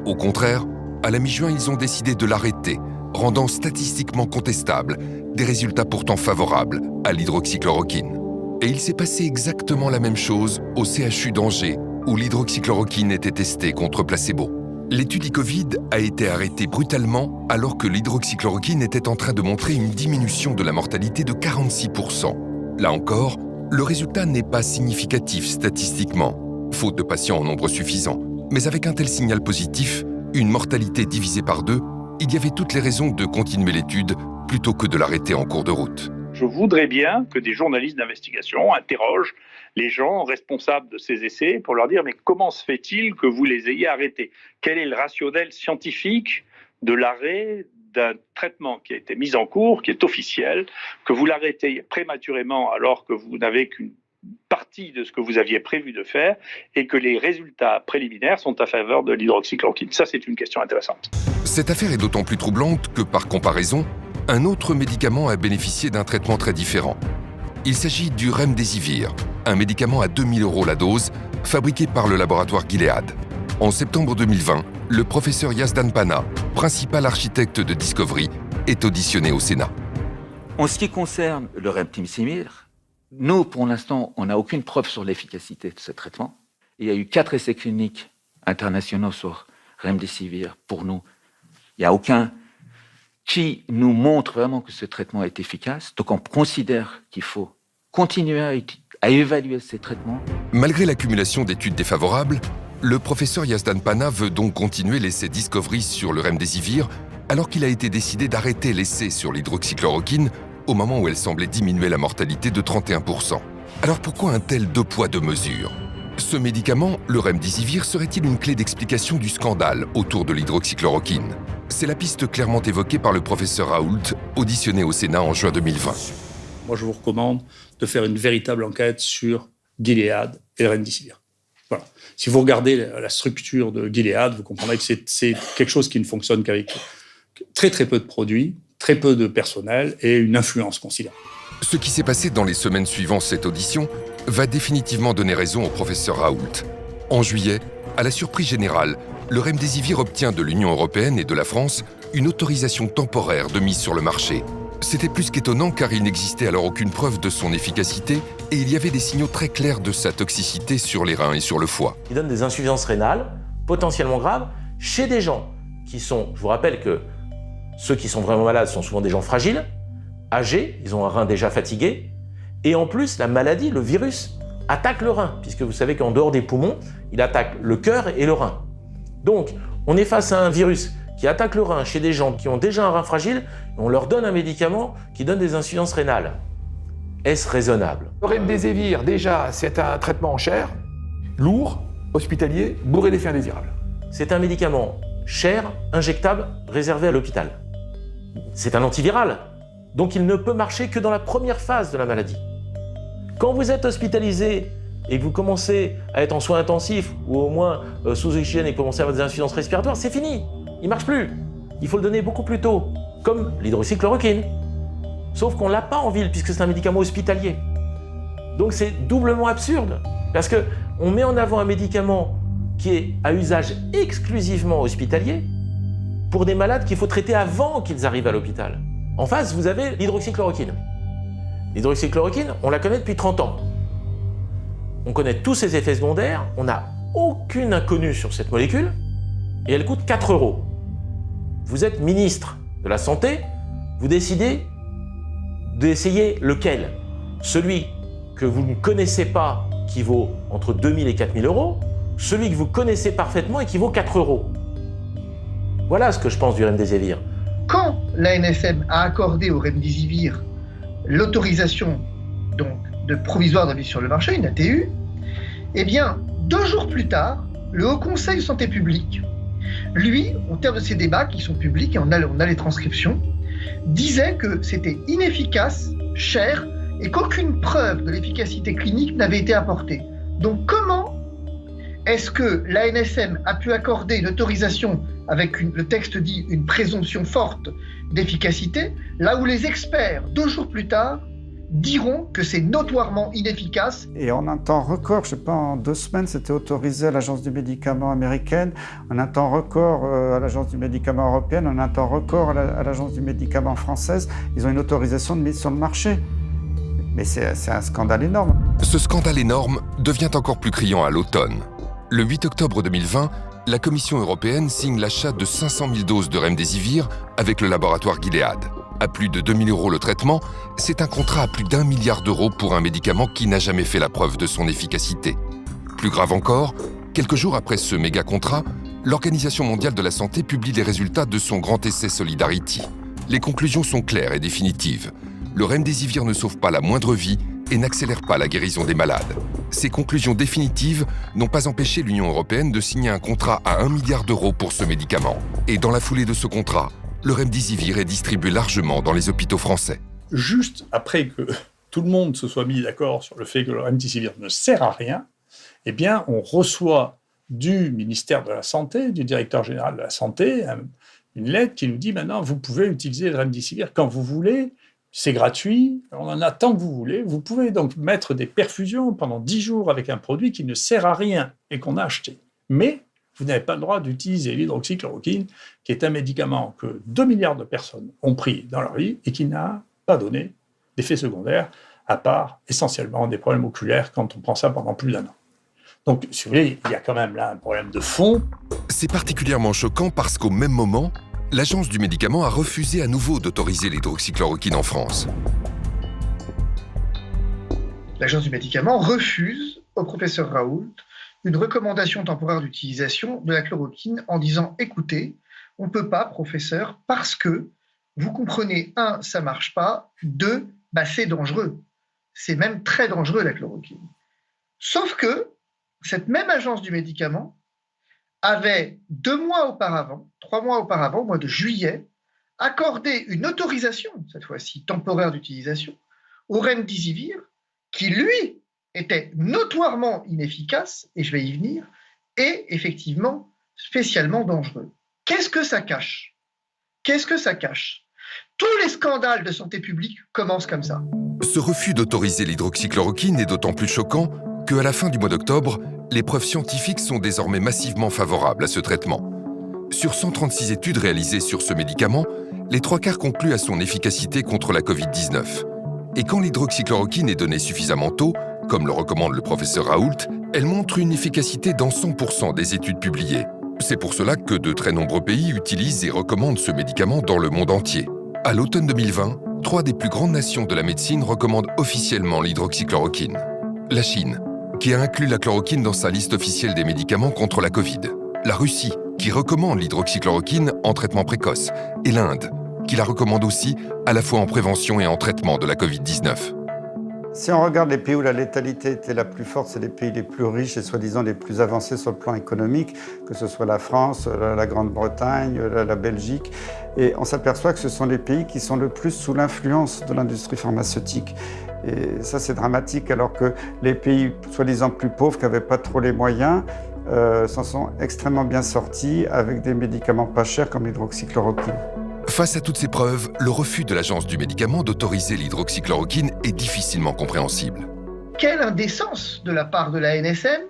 S1: Au contraire, à la mi-juin, ils ont décidé de l'arrêter, rendant statistiquement contestables des résultats pourtant favorables à l'hydroxychloroquine. Et il s'est passé exactement la même chose au CHU d'Angers, où l'hydroxychloroquine était testée contre placebo. L'étude e-Covid a été arrêtée brutalement alors que l'hydroxychloroquine était en train de montrer une diminution de la mortalité de 46%. Là encore, le résultat n'est pas significatif statistiquement, faute de patients en nombre suffisant. Mais avec un tel signal positif, une mortalité divisée par 2, il y avait toutes les raisons de continuer l'étude plutôt que de l'arrêter en cours de route.
S6: Je voudrais bien que des journalistes d'investigation interrogent les gens responsables de ces essais pour leur dire « mais comment se fait-il que vous les ayez arrêtés ? Quel est le rationnel scientifique de l'arrêt d'un traitement qui a été mis en cours, qui est officiel, que vous l'arrêtez prématurément alors que vous n'avez qu'une partie de ce que vous aviez prévu de faire et que les résultats préliminaires sont à faveur de l'hydroxychloroquine ?» Ça, c'est une question intéressante.
S1: Cette affaire est d'autant plus troublante que, par comparaison, un autre médicament a bénéficié d'un traitement très différent. Il s'agit du remdesivir, un médicament à 2 000 € la dose, fabriqué par le laboratoire Gilead. En septembre 2020, le professeur Yazdan Pana, principal architecte de Discovery, est auditionné au Sénat.
S19: En ce qui concerne le remdesivir, nous, pour l'instant, on n'a aucune preuve sur l'efficacité de ce traitement. Il y a eu 4 essais cliniques internationaux sur remdesivir. Pour nous, il n'y a aucun qui nous montre vraiment que ce traitement est efficace. Donc on considère qu'il faut continuer à évaluer ces traitements.
S1: Malgré l'accumulation d'études défavorables, Le professeur Yazdan Pana veut donc continuer l'essai Discovery sur le remdesivir, alors qu'il a été décidé d'arrêter l'essai sur l'hydroxychloroquine au moment où elle semblait diminuer la mortalité de 31%. Alors pourquoi un tel deux poids deux mesures ? Ce médicament, le remdesivir, serait-il une clé d'explication du scandale autour de l'hydroxychloroquine ? C'est la piste clairement évoquée par le professeur Raoult, auditionné au Sénat en juin 2020.
S6: Moi, je vous recommande de faire une véritable enquête sur Gilead et le remdesivir. Voilà. Si vous regardez la structure de Gilead, vous comprendrez que c'est quelque chose qui ne fonctionne qu'avec très très peu de produits, très peu de personnel et une influence considérable.
S1: Ce qui s'est passé dans les semaines suivant cette audition va définitivement donner raison au professeur Raoult. En juillet, à la surprise générale, le remdesivir obtient de l'Union européenne et de la France une autorisation temporaire de mise sur le marché. C'était plus qu'étonnant car il n'existait alors aucune preuve de son efficacité et il y avait des signaux très clairs de sa toxicité sur les reins et sur le foie.
S8: Il donne des insuffisances rénales potentiellement graves chez des gens qui sont, je vous rappelle que ceux qui sont vraiment malades sont souvent des gens fragiles, âgés, ils ont un rein déjà fatigué, et en plus la maladie, le virus, attaque le rein, puisque vous savez qu'en dehors des poumons, il attaque le cœur et le rein. Donc, on est face à un virus qui attaque le rein chez des gens qui ont déjà un rein fragile, et on leur donne un médicament qui donne des insuffisances rénales. Est-ce raisonnable ?
S2: Le remdesivir, déjà, c'est un traitement cher, lourd, hospitalier, bourré d'effets indésirables.
S8: C'est un médicament cher, injectable, réservé à l'hôpital. C'est un antiviral, donc il ne peut marcher que dans la première phase de la maladie. Quand vous êtes hospitalisé et que vous commencez à être en soins intensifs ou au moins sous oxygène et que vous commencez à avoir des insuffisances respiratoires, c'est fini, il ne marche plus. Il faut le donner beaucoup plus tôt, comme l'hydroxychloroquine. Sauf qu'on ne l'a pas en ville puisque c'est un médicament hospitalier. Donc c'est doublement absurde, parce qu'on met en avant un médicament qui est à usage exclusivement hospitalier pour des malades qu'il faut traiter avant qu'ils arrivent à l'hôpital. En face, vous avez l'hydroxychloroquine. L'hydroxychloroquine, on la connaît depuis 30 ans. On connaît tous ses effets secondaires, on n'a aucune inconnue sur cette molécule, et elle coûte 4 €. Vous êtes ministre de la Santé, vous décidez d'essayer lequel ? Celui que vous ne connaissez pas, qui vaut entre 2 000 et 4 000 €, celui que vous connaissez parfaitement et qui vaut 4 €. Voilà ce que je pense du remdesivir.
S20: Quand l'ANSM a accordé au remdesivir l'autorisation donc de provisoire de mise sur le marché, une ATU, eh bien, 2 jours plus tard, le Haut Conseil de santé publique, lui, au terme de ces débats qui sont publics, et on a les transcriptions, disait que c'était inefficace, cher, et qu'aucune preuve de l'efficacité clinique n'avait été apportée. Donc comment est-ce que l'ANSM a pu accorder une autorisation avec le texte dit une présomption forte d'efficacité, là où les experts, 2 jours plus tard, diront que c'est notoirement inefficace.
S4: Et en un temps record, je ne sais pas, en 2 semaines, c'était autorisé à l'Agence du médicament américaine, en un temps record à l'Agence du médicament européenne, en un temps record à l'Agence du médicament française. Ils ont une autorisation de mise sur le marché. Mais c'est un scandale énorme.
S1: Ce scandale énorme devient encore plus criant à l'automne. Le 8 octobre 2020, la Commission européenne signe l'achat de 500 000 doses de remdesivir avec le laboratoire Gilead. À plus de 2 000 € le traitement, c'est un contrat à plus d'1 milliard d'euros pour un médicament qui n'a jamais fait la preuve de son efficacité. Plus grave encore, quelques jours après ce méga contrat, l'Organisation mondiale de la santé publie les résultats de son grand essai Solidarity. Les conclusions sont claires et définitives. Le remdesivir ne sauve pas la moindre vie et n'accélère pas la guérison des malades. Ces conclusions définitives n'ont pas empêché l'Union européenne de signer un contrat à 1 milliard d'euros pour ce médicament. Et dans la foulée de ce contrat, le remdesivir est distribué largement dans les hôpitaux français.
S6: Juste après que tout le monde se soit mis d'accord sur le fait que le remdesivir ne sert à rien, eh bien, on reçoit du ministère de la Santé, du directeur général de la Santé, une lettre qui nous dit maintenant, vous pouvez utiliser le remdesivir quand vous voulez, c'est gratuit, on en a tant que vous voulez. Vous pouvez donc mettre des perfusions pendant 10 jours avec un produit qui ne sert à rien et qu'on a acheté. Mais vous n'avez pas le droit d'utiliser l'hydroxychloroquine, qui est un médicament que 2 milliards de personnes ont pris dans leur vie et qui n'a pas donné d'effets secondaires, à part essentiellement des problèmes oculaires quand on prend ça pendant plus d'1 an. Donc, si vous voulez, il y a quand même là un problème de fond.
S1: C'est particulièrement choquant parce qu'au même moment, l'Agence du médicament a refusé à nouveau d'autoriser l'hydroxychloroquine en France.
S20: L'Agence du médicament refuse au professeur Raoult une recommandation temporaire d'utilisation de la chloroquine en disant « Écoutez, on ne peut pas, professeur, parce que, vous comprenez, 1, ça ne marche pas, 2, c'est dangereux. C'est même très dangereux, la chloroquine. » Sauf que cette même agence du médicament avait 2 mois auparavant, 3 mois auparavant, au mois de juillet, accordé une autorisation, cette fois-ci temporaire d'utilisation, au remdesivir, qui lui était notoirement inefficace, et je vais y venir, et effectivement spécialement dangereux. Qu'est-ce que ça cache? Qu'est-ce que ça cache? Tous les scandales de santé publique commencent comme ça.
S1: Ce refus d'autoriser l'hydroxychloroquine est d'autant plus choquant qu'à la fin du mois d'octobre, les preuves scientifiques sont désormais massivement favorables à ce traitement. Sur 136 études réalisées sur ce médicament, les 3/4 concluent à son efficacité contre la Covid-19. Et quand l'hydroxychloroquine est donnée suffisamment tôt, comme le recommande le professeur Raoult, elle montre une efficacité dans 100% des études publiées. C'est pour cela que de très nombreux pays utilisent et recommandent ce médicament dans le monde entier. À l'automne 2020, 3 des plus grandes nations de la médecine recommandent officiellement l'hydroxychloroquine. La Chine, qui a inclus la chloroquine dans sa liste officielle des médicaments contre la Covid. La Russie, qui recommande l'hydroxychloroquine en traitement précoce. Et l'Inde, qui la recommande aussi à la fois en prévention et en traitement de la Covid-19.
S4: Si on regarde les pays où la létalité était la plus forte, c'est les pays les plus riches et soi-disant les plus avancés sur le plan économique, que ce soit la France, la Grande-Bretagne, la Belgique. Et on s'aperçoit que ce sont les pays qui sont le plus sous l'influence de l'industrie pharmaceutique. Et ça, c'est dramatique, alors que les pays soi-disant plus pauvres, qui n'avaient pas trop les moyens, s'en sont extrêmement bien sortis avec des médicaments pas chers comme l'hydroxychloroquine.
S1: Face à toutes ces preuves, le refus de l'Agence du médicament d'autoriser l'hydroxychloroquine est difficilement compréhensible.
S20: Quelle indécence de la part de la NSM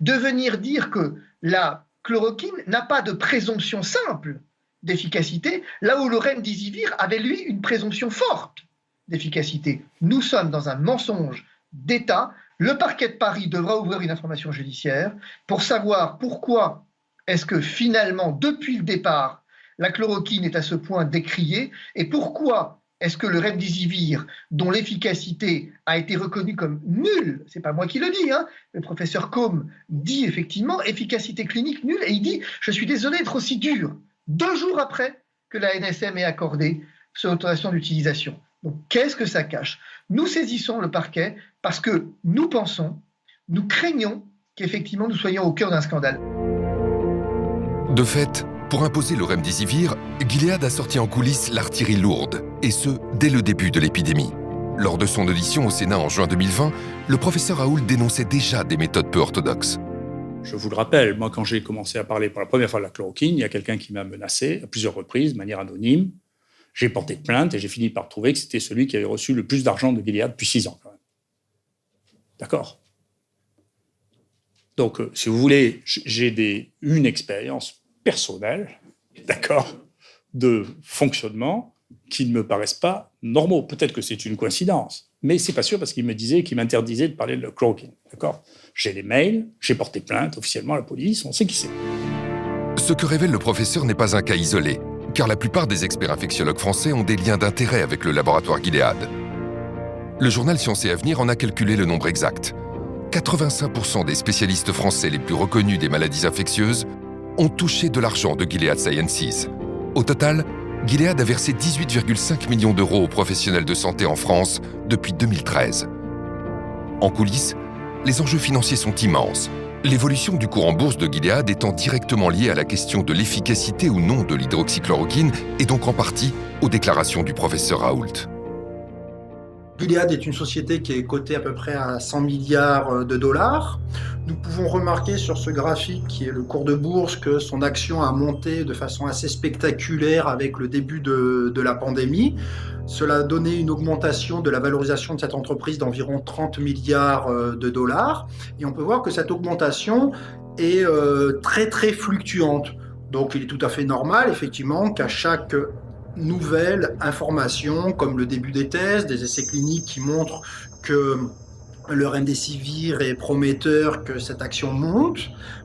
S20: de venir dire que la chloroquine n'a pas de présomption simple d'efficacité, là où le remdesivir avait, lui, une présomption forte d'efficacité. Nous sommes dans un mensonge d'État. Le parquet de Paris devra ouvrir une information judiciaire pour savoir pourquoi est-ce que finalement, depuis le départ, la chloroquine est à ce point décriée et pourquoi est-ce que le remdesivir, dont l'efficacité a été reconnue comme nulle, c'est pas moi qui le dis, le professeur Combe dit effectivement efficacité clinique nulle et il dit « je suis désolé d'être aussi dur », 2 jours après que la NSM ait accordé cette autorisation d'utilisation. Donc qu'est-ce que ça cache? Nous saisissons le parquet parce que nous pensons, nous craignons qu'effectivement nous soyons au cœur d'un scandale.
S1: De fait, pour imposer le remdesivir, Gilead a sorti en coulisses l'artillerie lourde, et ce, dès le début de l'épidémie. Lors de son audition au Sénat en juin 2020, le professeur Raoult dénonçait déjà des méthodes peu orthodoxes.
S6: Je vous le rappelle, moi quand j'ai commencé à parler pour la première fois de la chloroquine, il y a quelqu'un qui m'a menacé à plusieurs reprises, de manière anonyme. J'ai porté plainte et j'ai fini par trouver que c'était celui qui avait reçu le plus d'argent de Gilead depuis 6 ans. Quand même. D'accord? Donc, si vous voulez, j'ai une expérience personnelle, d'accord, de fonctionnement qui ne me paraissent pas normaux. Peut-être que c'est une coïncidence, mais c'est pas sûr parce qu'il me disait qu'il m'interdisait de parler de la chloroquine, d'accord? J'ai les mails, j'ai porté plainte officiellement à la police, on sait qui c'est.
S1: Ce que révèle le professeur n'est pas un cas isolé, car la plupart des experts infectiologues français ont des liens d'intérêt avec le laboratoire Gilead. Le journal Science et Avenir en a calculé le nombre exact. 85% des spécialistes français les plus reconnus des maladies infectieuses ont touché de l'argent de Gilead Sciences. Au total, Gilead a versé 18,5 millions d'euros aux professionnels de santé en France depuis 2013. En coulisses, les enjeux financiers sont immenses. L'évolution du cours en bourse de Gilead étant directement liée à la question de l'efficacité ou non de l'hydroxychloroquine et donc en partie aux déclarations du professeur Raoult.
S21: Gilead est une société qui est cotée à peu près à 100 milliards de dollars. Nous pouvons remarquer sur ce graphique qui est le cours de bourse que son action a monté de façon assez spectaculaire avec le début de la pandémie. Cela a donné une augmentation de la valorisation de cette entreprise d'environ 30 milliards de dollars. Et on peut voir que cette augmentation est très très fluctuante. Donc il est tout à fait normal effectivement qu'à chaque nouvelle information, comme le début des tests, des essais cliniques qui montrent que le remdesivir est prometteur, que cette action monte.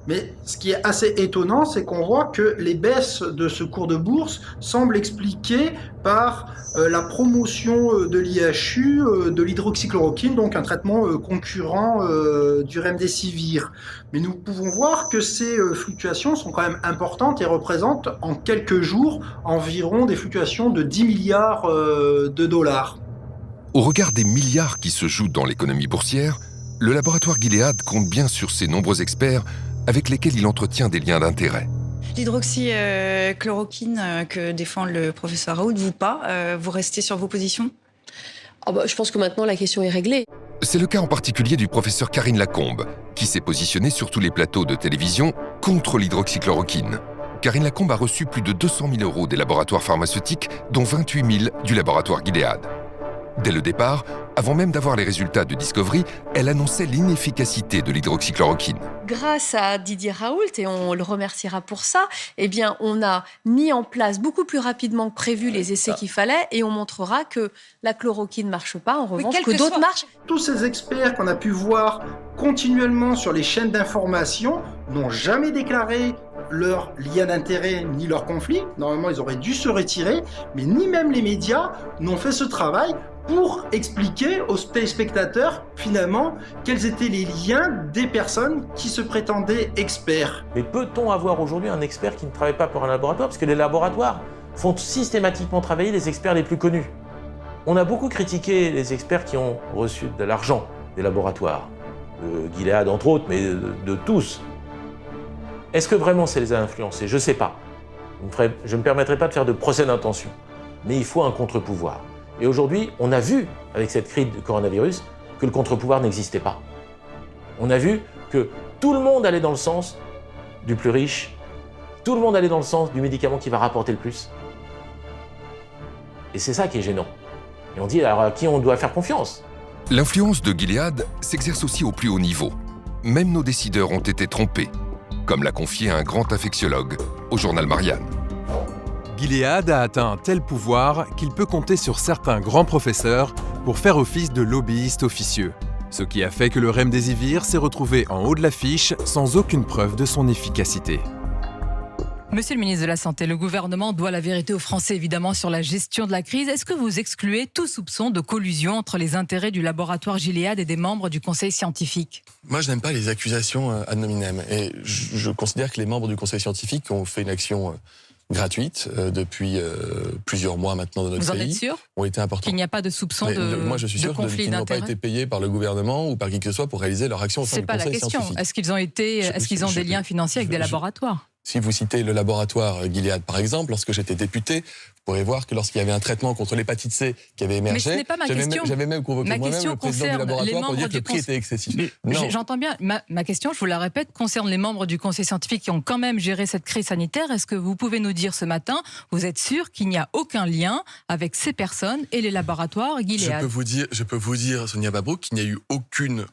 S21: Mais ce qui est assez étonnant, c'est qu'on voit que les baisses de ce cours de bourse semblent expliquées par la promotion de l'IHU, de l'hydroxychloroquine, donc un traitement concurrent du remdesivir. Mais nous pouvons voir que ces fluctuations sont quand même importantes et représentent en quelques jours environ des fluctuations de 10 milliards de dollars.
S1: Au regard des milliards qui se jouent dans l'économie boursière, le laboratoire Gilead compte bien sur ses nombreux experts avec lesquels il entretient des liens d'intérêt.
S7: L'hydroxychloroquine que défend le professeur Raoult, vous pas, vous restez sur vos positions ?
S22: Je pense que maintenant la question est réglée.
S1: C'est le cas en particulier du professeur Karine Lacombe, qui s'est positionnée sur tous les plateaux de télévision contre l'hydroxychloroquine. Karine Lacombe a reçu plus de 200 000 € des laboratoires pharmaceutiques, dont 28 000 du laboratoire Gilead. Dès le départ, avant même d'avoir les résultats de Discovery, elle annonçait l'inefficacité de l'hydroxychloroquine.
S22: Grâce à Didier Raoult, et on le remerciera pour ça, on a mis en place beaucoup plus rapidement que prévu les essais qu'il fallait et on montrera que la chloroquine ne marche pas, en revanche, que d'autres marchent.
S21: Tous ces experts qu'on a pu voir continuellement sur les chaînes d'information n'ont jamais déclaré leur lien d'intérêt ni leur conflit. Normalement, ils auraient dû se retirer, mais ni même les médias n'ont fait ce travail pour expliquer aux téléspectateurs, finalement, quels étaient les liens des personnes qui se prétendaient experts.
S8: Mais peut-on avoir aujourd'hui un expert qui ne travaille pas pour un laboratoire? Parce que les laboratoires font systématiquement travailler les experts les plus connus. On a beaucoup critiqué les experts qui ont reçu de l'argent des laboratoires, de Gilead entre autres, mais de tous. Est-ce que vraiment ça les a influencés? Je ne sais pas. Je ne me permettrai pas de faire de procès d'intention. Mais il faut un contre-pouvoir. Et aujourd'hui, on a vu, avec cette crise du coronavirus, que le contre-pouvoir n'existait pas. On a vu que tout le monde allait dans le sens du plus riche, tout le monde allait dans le sens du médicament qui va rapporter le plus. Et c'est ça qui est gênant. Et on dit alors à qui on doit faire confiance?
S1: L'influence de Gilead s'exerce aussi au plus haut niveau. Même nos décideurs ont été trompés, comme l'a confié un grand infectiologue au journal Marianne.
S23: Gilead a atteint un tel pouvoir qu'il peut compter sur certains grands professeurs pour faire office de lobbyiste officieux. Ce qui a fait que le remdesivir s'est retrouvé en haut de l'affiche sans aucune preuve de son efficacité.
S24: Monsieur le ministre de la Santé, le gouvernement doit la vérité aux Français évidemment sur la gestion de la crise. Est-ce que vous excluez tout soupçon de collusion entre les intérêts du laboratoire Gilead et des membres du conseil scientifique?
S5: Moi, je n'aime pas les accusations ad hominem. Et je considère que les membres du conseil scientifique ont fait une action gratuite depuis plusieurs mois maintenant dans notre pays.
S24: Vous en êtes sûr?
S5: Ont été importants.
S24: Qu'il n'y a pas de soupçon
S5: moi, je suis sûr qu'ils n'ont pas été payés par le gouvernement ou par qui que ce soit pour réaliser leur action au sein du conseil scientifique.
S24: C'est pas la question. Est-ce qu'ils ont des liens financiers avec des laboratoires?
S5: Si vous citez le laboratoire Gilead, par exemple, lorsque j'étais député, vous pourrez voir que lorsqu'il y avait un traitement contre l'hépatite C qui avait émergé,
S24: mais ce n'est pas ma question.
S5: J'avais même convoqué moi-même le président du laboratoire pour dire que le prix était excessif.
S24: J'entends bien. Ma question, je vous la répète, concerne les membres du conseil scientifique qui ont quand même géré cette crise sanitaire. Est-ce que vous pouvez nous dire ce matin, vous êtes sûr qu'il n'y a aucun lien avec ces personnes et les laboratoires Gilead?
S5: Je peux vous dire, Sonia Mabrouk, qu'il n'y a eu aucune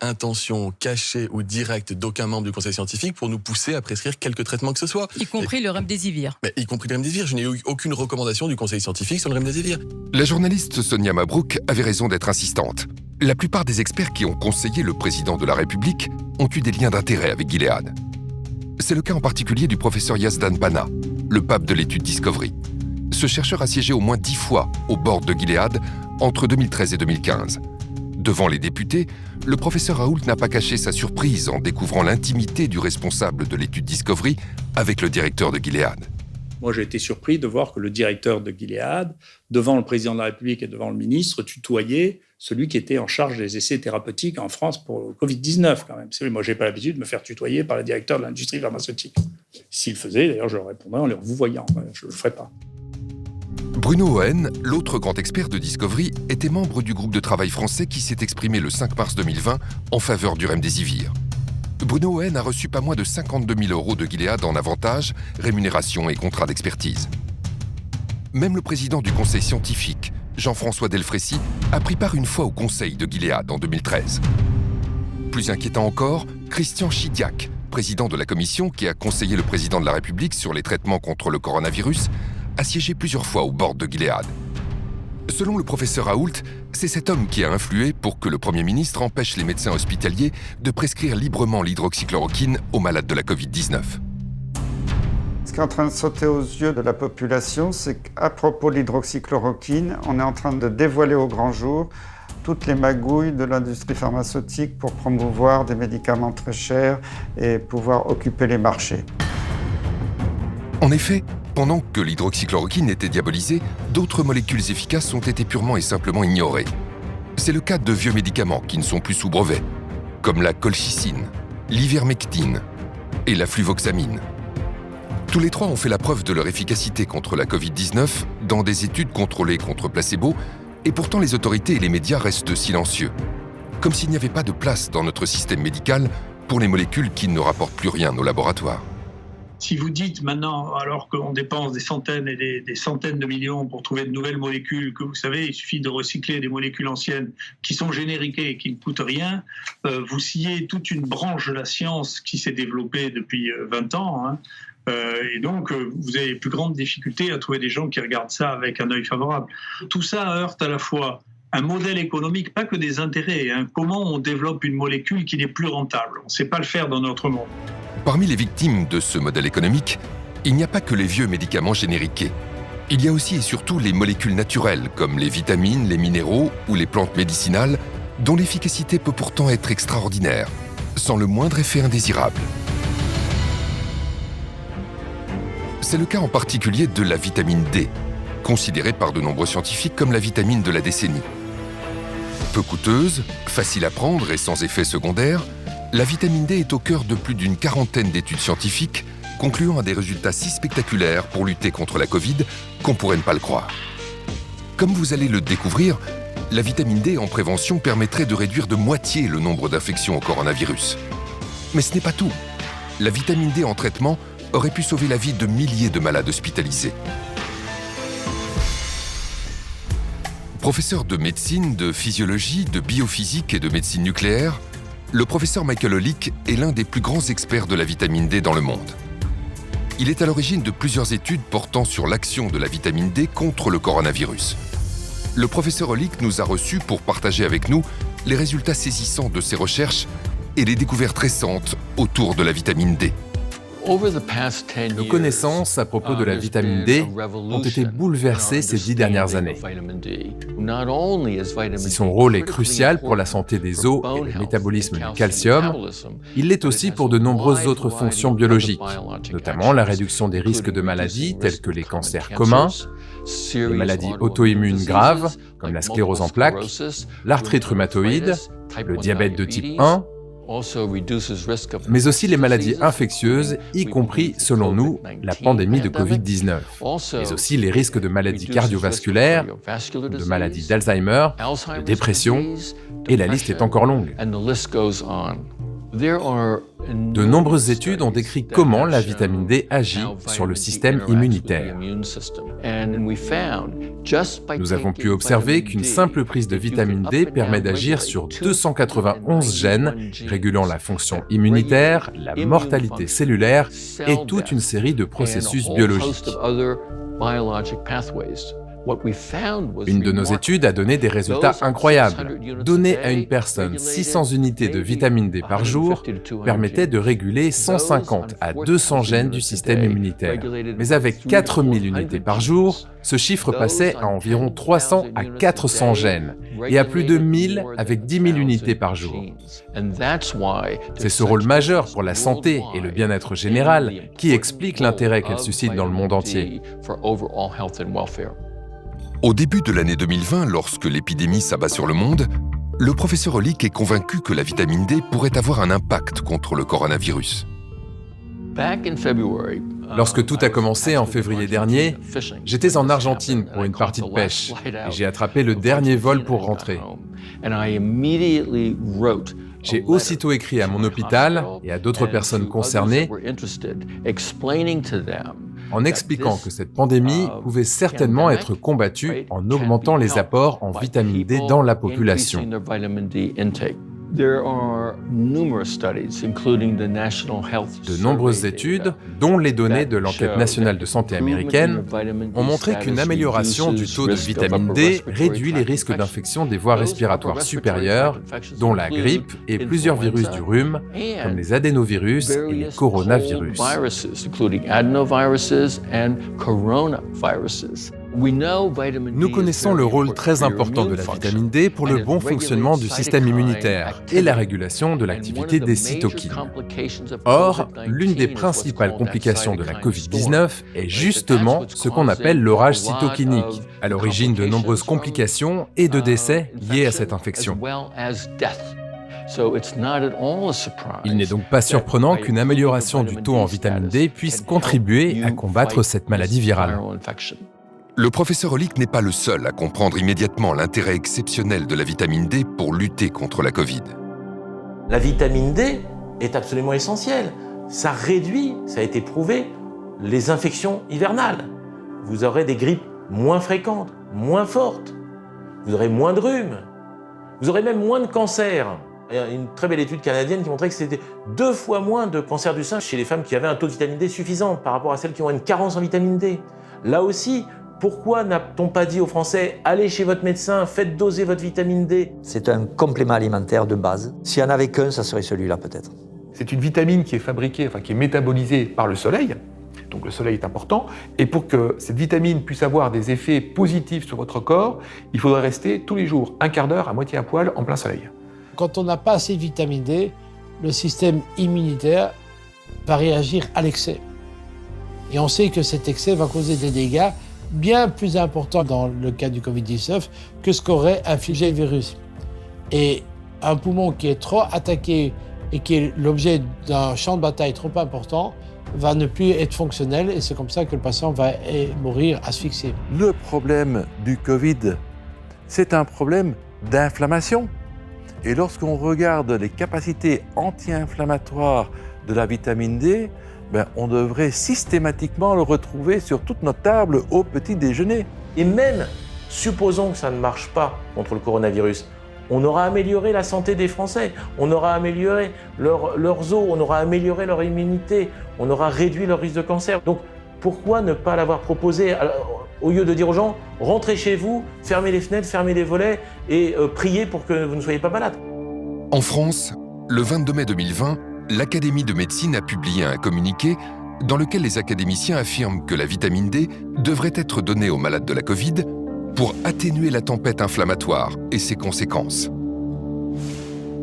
S5: intention cachée ou directe d'aucun membre du conseil scientifique pour nous pousser à prescrire quelque traitement que ce soit.
S24: Y compris le remdesivir.
S5: Mais y compris le remdesivir. Je n'ai eu aucune recommandation du conseil scientifique sur le remdesivir.
S1: La journaliste Sonia Mabrouk avait raison d'être insistante. La plupart des experts qui ont conseillé le président de la République ont eu des liens d'intérêt avec Gilead. C'est le cas en particulier du professeur Yazdan Bana, le pape de l'étude Discovery. Ce chercheur a siégé au moins 10 fois au board de Gilead entre 2013 et 2015. Devant les députés, le professeur Raoult n'a pas caché sa surprise en découvrant l'intimité du responsable de l'étude Discovery avec le directeur de Gilead.
S6: Moi, j'ai été surpris de voir que le directeur de Gilead, devant le président de la République et devant le ministre, tutoyait celui qui était en charge des essais thérapeutiques en France pour le Covid-19, quand même. Moi, je n'ai pas l'habitude de me faire tutoyer par le directeur de l'industrie pharmaceutique. S'il le faisait, d'ailleurs, je leur répondrais en leur vous voyant. Je ne le ferais pas.
S1: Bruno Ohen, l'autre grand expert de Discovery, était membre du groupe de travail français qui s'est exprimé le 5 mars 2020 en faveur du remdesivir. Bruno Ohen a reçu pas moins de 52 000 € de Gilead en avantages, rémunération et contrats d'expertise. Même le président du conseil scientifique, Jean-François Delfrécy, a pris part une fois au conseil de Gilead en 2013. Plus inquiétant encore, Christian Chidiac, président de la commission qui a conseillé le président de la République sur les traitements contre le coronavirus, a siégé plusieurs fois au board de Gilead. Selon le professeur Raoult, c'est cet homme qui a influé pour que le Premier ministre empêche les médecins hospitaliers de prescrire librement l'hydroxychloroquine aux malades de la Covid-19.
S4: qui est en train de sauter aux yeux de la population, c'est qu'à propos de l'hydroxychloroquine, on est en train de dévoiler au grand jour toutes les magouilles de l'industrie pharmaceutique pour promouvoir des médicaments très chers et pouvoir occuper les marchés.
S1: En effet, pendant que l'hydroxychloroquine était diabolisée, d'autres molécules efficaces ont été purement et simplement ignorées. C'est le cas de vieux médicaments qui ne sont plus sous brevet, comme la colchicine, l'ivermectine et la fluvoxamine. Tous les trois ont fait la preuve de leur efficacité contre la Covid-19 dans des études contrôlées contre placebo, et pourtant les autorités et les médias restent silencieux, comme s'il n'y avait pas de place dans notre système médical pour les molécules qui ne rapportent plus rien aux laboratoires.
S6: Si vous dites maintenant, alors qu'on dépense des centaines et des centaines de millions pour trouver de nouvelles molécules, que vous savez, il suffit de recycler des molécules anciennes qui sont génériquées et qui ne coûtent rien, vous sciez toute une branche de la science qui s'est développée depuis 20 ans, hein. Et donc, vous avez les plus grandes difficultés à trouver des gens qui regardent ça avec un œil favorable. Tout ça heurte à la fois un modèle économique, pas que des intérêts, hein. Comment on développe une molécule qui n'est plus rentable? On ne sait pas le faire dans notre monde.
S1: Parmi les victimes de ce modèle économique, il n'y a pas que les vieux médicaments génériqués. Il y a aussi et surtout les molécules naturelles, comme les vitamines, les minéraux ou les plantes médicinales, dont l'efficacité peut pourtant être extraordinaire, sans le moindre effet indésirable. C'est le cas en particulier de la vitamine D, considérée par de nombreux scientifiques comme la vitamine de la décennie. Peu coûteuse, facile à prendre et sans effet secondaire, la vitamine D est au cœur de plus d'une quarantaine d'études scientifiques concluant à des résultats si spectaculaires pour lutter contre la Covid qu'on pourrait ne pas le croire. Comme vous allez le découvrir, la vitamine D en prévention permettrait de réduire de moitié le nombre d'infections au coronavirus. Mais ce n'est pas tout. La vitamine D en traitement aurait pu sauver la vie de milliers de malades hospitalisés. Professeur de médecine, de physiologie, de biophysique et de médecine nucléaire, le professeur Michael Holick est l'un des plus grands experts de la vitamine D dans le monde. Il est à l'origine de plusieurs études portant sur l'action de la vitamine D contre le coronavirus. Le professeur Holick nous a reçus pour partager avec nous les résultats saisissants de ses recherches et les découvertes récentes autour de la vitamine D.
S23: Nos connaissances à propos de la vitamine D ont été bouleversées ces 10 dernières années. Si son rôle est crucial pour la santé des os et le métabolisme du calcium, il l'est aussi pour de nombreuses autres fonctions biologiques, notamment la réduction des risques de maladies telles que les cancers communs, les maladies auto-immunes graves comme la sclérose en plaques, l'arthrite rhumatoïde, le diabète de type 1, mais aussi les maladies infectieuses, y compris, selon nous, la pandémie de Covid-19, mais aussi les risques de maladies cardiovasculaires, de maladies d'Alzheimer, de dépression, et la liste est encore longue. De nombreuses études ont décrit comment la vitamine D agit sur le système immunitaire. Nous avons pu observer qu'une simple prise de vitamine D permet d'agir sur 291 gènes régulant la fonction immunitaire, la mortalité cellulaire et toute une série de processus biologiques. Une de nos études a donné des résultats incroyables. Donner à une personne 600 unités de vitamine D par jour permettait de réguler 150 à 200 gènes du système immunitaire. Mais avec 4000 unités par jour, ce chiffre passait à environ 300 à 400 gènes et à plus de 1000 avec 10 000 unités par jour. C'est ce rôle majeur pour la santé et le bien-être général qui explique l'intérêt qu'elle suscite dans le monde entier.
S1: Au début de l'année 2020, lorsque l'épidémie s'abat sur le monde, le professeur Holick est convaincu que la vitamine D pourrait avoir un impact contre le coronavirus.
S23: Lorsque tout a commencé en février dernier, j'étais en Argentine pour une partie de pêche et j'ai attrapé le dernier vol pour rentrer. J'ai aussitôt écrit à mon hôpital et à d'autres personnes concernées en expliquant que cette pandémie pouvait certainement être combattue en augmentant les apports en vitamine D dans la population. De nombreuses études, dont les données de l'enquête nationale de santé américaine, ont montré qu'une amélioration du taux de vitamine D réduit les risques d'infection des voies respiratoires supérieures, dont la grippe et plusieurs virus du rhume, comme les adénovirus et les coronavirus. Nous connaissons le rôle très important de la vitamine D pour le bon fonctionnement du système immunitaire et la régulation de l'activité des cytokines. Or, l'une des principales complications de la Covid-19 est justement ce qu'on appelle l'orage cytokinique, à l'origine de nombreuses complications et de décès liés à cette infection. Il n'est donc pas surprenant qu'une amélioration du taux en vitamine D puisse contribuer à combattre cette maladie virale.
S1: Le professeur Hollick n'est pas le seul à comprendre immédiatement l'intérêt exceptionnel de la vitamine D pour lutter contre la Covid.
S8: La vitamine D est absolument essentielle. Ça réduit, ça a été prouvé, les infections hivernales. Vous aurez des grippes moins fréquentes, moins fortes. Vous aurez moins de rhume. Vous aurez même moins de cancers. Il y a une très belle étude canadienne qui montrait que c'était 2 fois moins de cancer du sein chez les femmes qui avaient un taux de vitamine D suffisant par rapport à celles qui ont une carence en vitamine D. Là aussi, pourquoi n'a-t-on pas dit aux Français « Allez chez votre médecin, faites doser votre vitamine D ».
S3: C'est un complément alimentaire de base. S'il n'y en avait qu'un, ça serait celui-là peut-être.
S2: C'est une vitamine qui est fabriquée, qui est métabolisée par le soleil. Donc le soleil est important. Et pour que cette vitamine puisse avoir des effets positifs sur votre corps, il faudrait rester tous les jours, un quart d'heure à moitié à poil en plein soleil.
S9: Quand on n'a pas assez de vitamine D, le système immunitaire va réagir à l'excès. Et on sait que cet excès va causer des dégâts bien plus importants dans le cas du Covid-19 que ce qu'aurait infligé le virus. Et un poumon qui est trop attaqué et qui est l'objet d'un champ de bataille trop important va ne plus être fonctionnel et c'est comme ça que le patient va mourir asphyxié.
S10: Le problème du Covid, c'est un problème d'inflammation. Et lorsqu'on regarde les capacités anti-inflammatoires de la vitamine D, on devrait systématiquement le retrouver sur toute notre table au petit déjeuner.
S8: Et même, supposons que ça ne marche pas contre le coronavirus, on aura amélioré la santé des Français, on aura amélioré leurs os, on aura amélioré leur immunité, on aura réduit leur risque de cancer. Donc pourquoi ne pas l'avoir proposé au lieu de dire aux gens « rentrez chez vous, fermez les fenêtres, fermez les volets et priez pour que vous ne soyez pas malade ».
S1: En France, le 22 mai 2020, l'Académie de médecine a publié un communiqué dans lequel les académiciens affirment que la vitamine D devrait être donnée aux malades de la Covid pour atténuer la tempête inflammatoire et ses conséquences.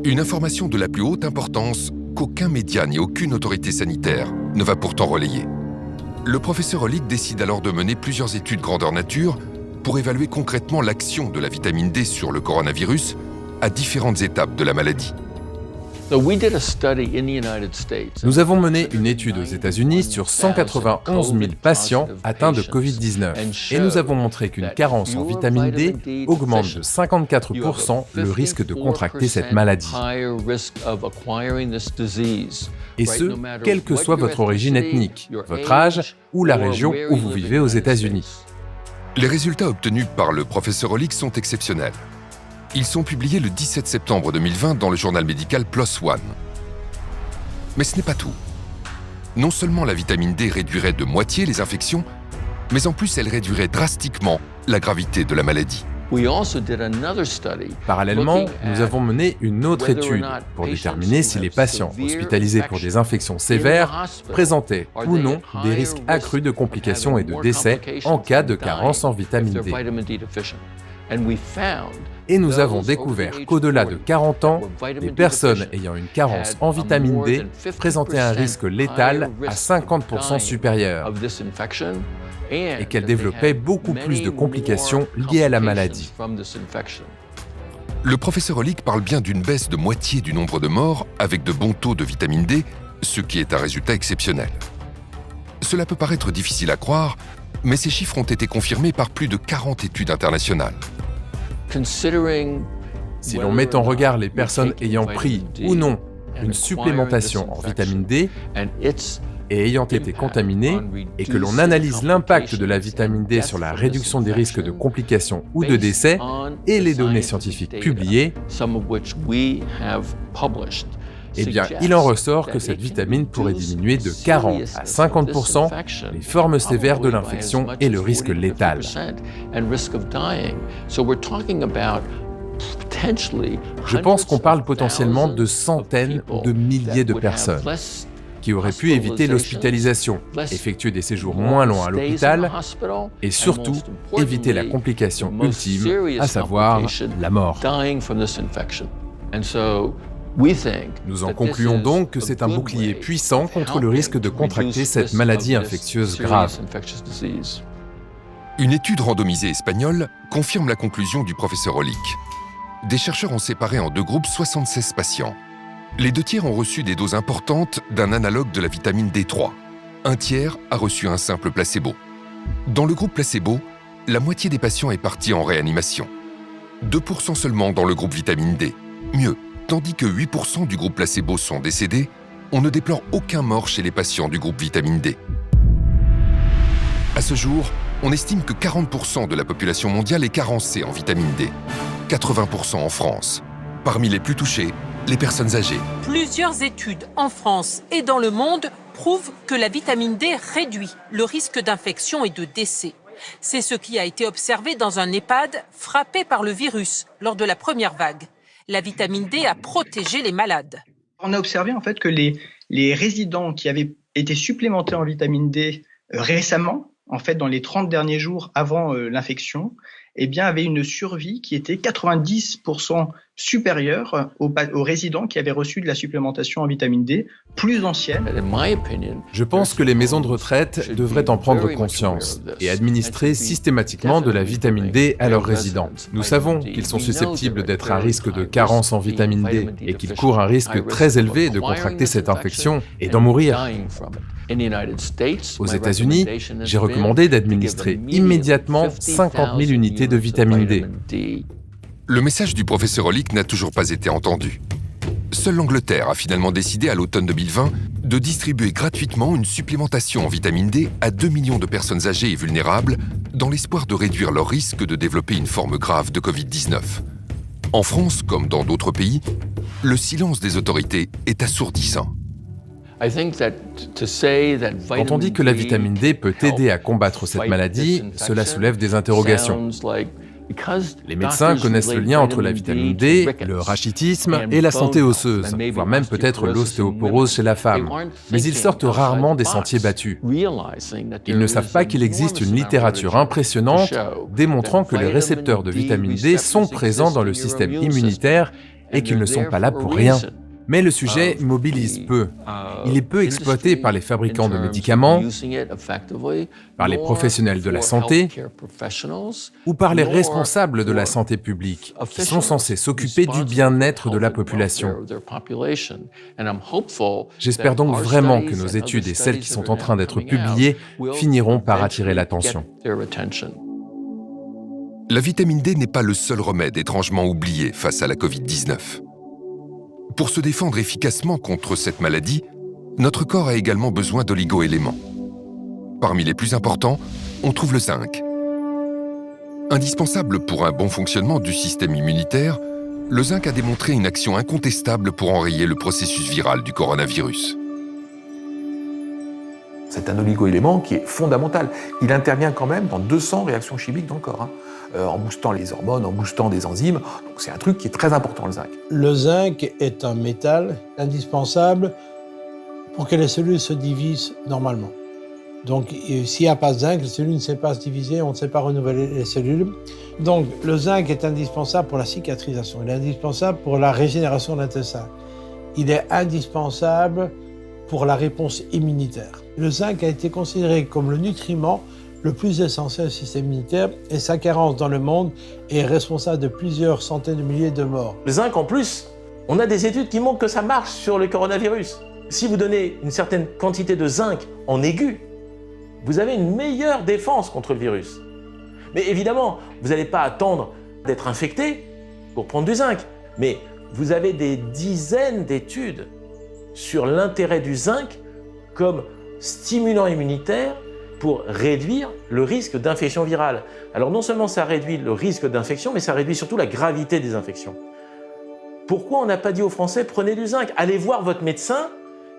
S1: Une information de la plus haute importance qu'aucun média ni aucune autorité sanitaire ne va pourtant relayer. Le professeur Hollick décide alors de mener plusieurs études grandeur nature pour évaluer concrètement l'action de la vitamine D sur le coronavirus à différentes étapes de la maladie.
S23: Nous avons mené une étude aux États-Unis sur 191 000 patients atteints de Covid-19 et nous avons montré qu'une carence en vitamine D augmente de 54% le risque de contracter cette maladie. Et ce, quelle que soit votre origine ethnique, votre âge ou la région où vous vivez aux États-Unis.
S1: Les résultats obtenus par le professeur Hollick sont exceptionnels. Ils sont publiés le 17 septembre 2020 dans le journal médical PLOS ONE. Mais ce n'est pas tout. Non seulement la vitamine D réduirait de moitié les infections, mais en plus elle réduirait drastiquement la gravité de la maladie.
S23: Parallèlement, nous avons mené une autre étude pour déterminer si les patients hospitalisés pour des infections sévères présentaient ou non des risques accrus de complications et de décès en cas de carence en vitamine D. Et nous avons découvert qu'au-delà de 40 ans, les personnes ayant une carence en vitamine D présentaient un risque létal à 50% supérieur et qu'elles développaient beaucoup plus de complications liées à la maladie.
S1: Le professeur Hollick parle bien d'une baisse de moitié du nombre de morts avec de bons taux de vitamine D, ce qui est un résultat exceptionnel. Cela peut paraître difficile à croire, mais ces chiffres ont été confirmés par plus de 40 études internationales.
S23: Si l'on met en regard les personnes ayant pris ou non une supplémentation en vitamine D et ayant été contaminés, et que l'on analyse l'impact de la vitamine D sur la réduction des risques de complications ou de décès et les données scientifiques publiées, eh bien, il en ressort que cette vitamine pourrait diminuer de 40 à 50% les formes sévères de l'infection et le risque létal. Je pense qu'on parle potentiellement de centaines ou de milliers de personnes qui auraient pu éviter l'hospitalisation, effectuer des séjours moins longs à l'hôpital et surtout éviter la complication ultime, à savoir la mort. Nous en concluons donc que c'est un bouclier puissant contre le risque de contracter cette maladie infectieuse grave.
S1: Une étude randomisée espagnole confirme la conclusion du professeur Hollick. Des chercheurs ont séparé en deux groupes 76 patients. Les 2 tiers ont reçu des doses importantes d'un analogue de la vitamine D3. 1 tiers a reçu un simple placebo. Dans le groupe placebo, la moitié des patients est partie en réanimation. 2% seulement dans le groupe vitamine D. Mieux, tandis que 8% du groupe placebo sont décédés, on ne déplore aucun mort chez les patients du groupe vitamine D. À ce jour, on estime que 40% de la population mondiale est carencée en vitamine D. 80% en France. Parmi les plus touchés, les personnes âgées.
S11: Plusieurs études en France et dans le monde prouvent que la vitamine D réduit le risque d'infection et de décès. C'est ce qui a été observé dans un EHPAD frappé par le virus lors de la première vague. La vitamine D a protégé les malades.
S12: On a observé en fait que les résidents qui avaient été supplémentés en vitamine D récemment, en fait dans les 30 derniers jours avant l'infection, eh bien, avaient une survie qui était 90% supérieure aux résidents qui avaient reçu de la supplémentation en vitamine D plus ancienne.
S23: Je pense que les maisons de retraite devraient en prendre conscience et administrer systématiquement de la vitamine D à leurs résidents. Nous savons qu'ils sont susceptibles d'être à risque de carence en vitamine D et qu'ils courent un risque très élevé de contracter cette infection et d'en mourir. Aux États-Unis, j'ai recommandé d'administrer immédiatement 50 000 unités de vitamine D.
S1: Le message du professeur Hollick n'a toujours pas été entendu. Seule l'Angleterre a finalement décidé à l'automne 2020 de distribuer gratuitement une supplémentation en vitamine D à 2 millions de personnes âgées et vulnérables dans l'espoir de réduire leur risque de développer une forme grave de Covid-19. En France, comme dans d'autres pays, le silence des autorités est assourdissant.
S23: Quand on dit que la vitamine D peut aider à combattre cette maladie, cela soulève des interrogations. Les médecins connaissent le lien entre la vitamine D, le rachitisme et la santé osseuse, voire même peut-être l'ostéoporose chez la femme. Mais ils sortent rarement des sentiers battus. Ils ne savent pas qu'il existe une littérature impressionnante démontrant que les récepteurs de vitamine D sont présents dans le système immunitaire et qu'ils ne sont pas là pour rien. Mais le sujet mobilise peu. Il est peu exploité par les fabricants de médicaments, par les professionnels de la santé ou par les responsables de la santé publique, qui sont censés s'occuper du bien-être de la population. J'espère donc vraiment que nos études et celles qui sont en train d'être publiées finiront par attirer l'attention.
S1: La vitamine D n'est pas le seul remède étrangement oublié face à la Covid-19. Pour se défendre efficacement contre cette maladie, notre corps a également besoin d'oligo-éléments. Parmi les plus importants, on trouve le zinc. Indispensable pour un bon fonctionnement du système immunitaire, le zinc a démontré une action incontestable pour enrayer le processus viral du coronavirus.
S2: C'est un oligo-élément qui est fondamental. Il intervient quand même dans 200 réactions chimiques dans le corps, en boostant les hormones, en boostant des enzymes. Donc c'est un truc qui est très important, le zinc.
S9: Le zinc est un métal indispensable pour que les cellules se divisent normalement. Donc s'il n'y a pas de zinc, les cellules ne savent pas se diviser, on ne sait pas renouveler les cellules. Donc le zinc est indispensable pour la cicatrisation, il est indispensable pour la régénération de l'intestin. Il est indispensable pour la réponse immunitaire. Le zinc a été considéré comme le nutriment le plus essentiel au système immunitaire et sa carence dans le monde est responsable de plusieurs centaines de milliers de morts.
S8: Le zinc, en plus, on a des études qui montrent que ça marche sur le coronavirus. Si vous donnez une certaine quantité de zinc en aigu, vous avez une meilleure défense contre le virus. Mais évidemment, vous n'allez pas attendre d'être infecté pour prendre du zinc. Mais vous avez des dizaines d'études sur l'intérêt du zinc comme stimulant immunitaire pour réduire le risque d'infection virale. Alors non seulement ça réduit le risque d'infection, mais ça réduit surtout la gravité des infections. Pourquoi on n'a pas dit aux Français, prenez du zinc, allez voir votre médecin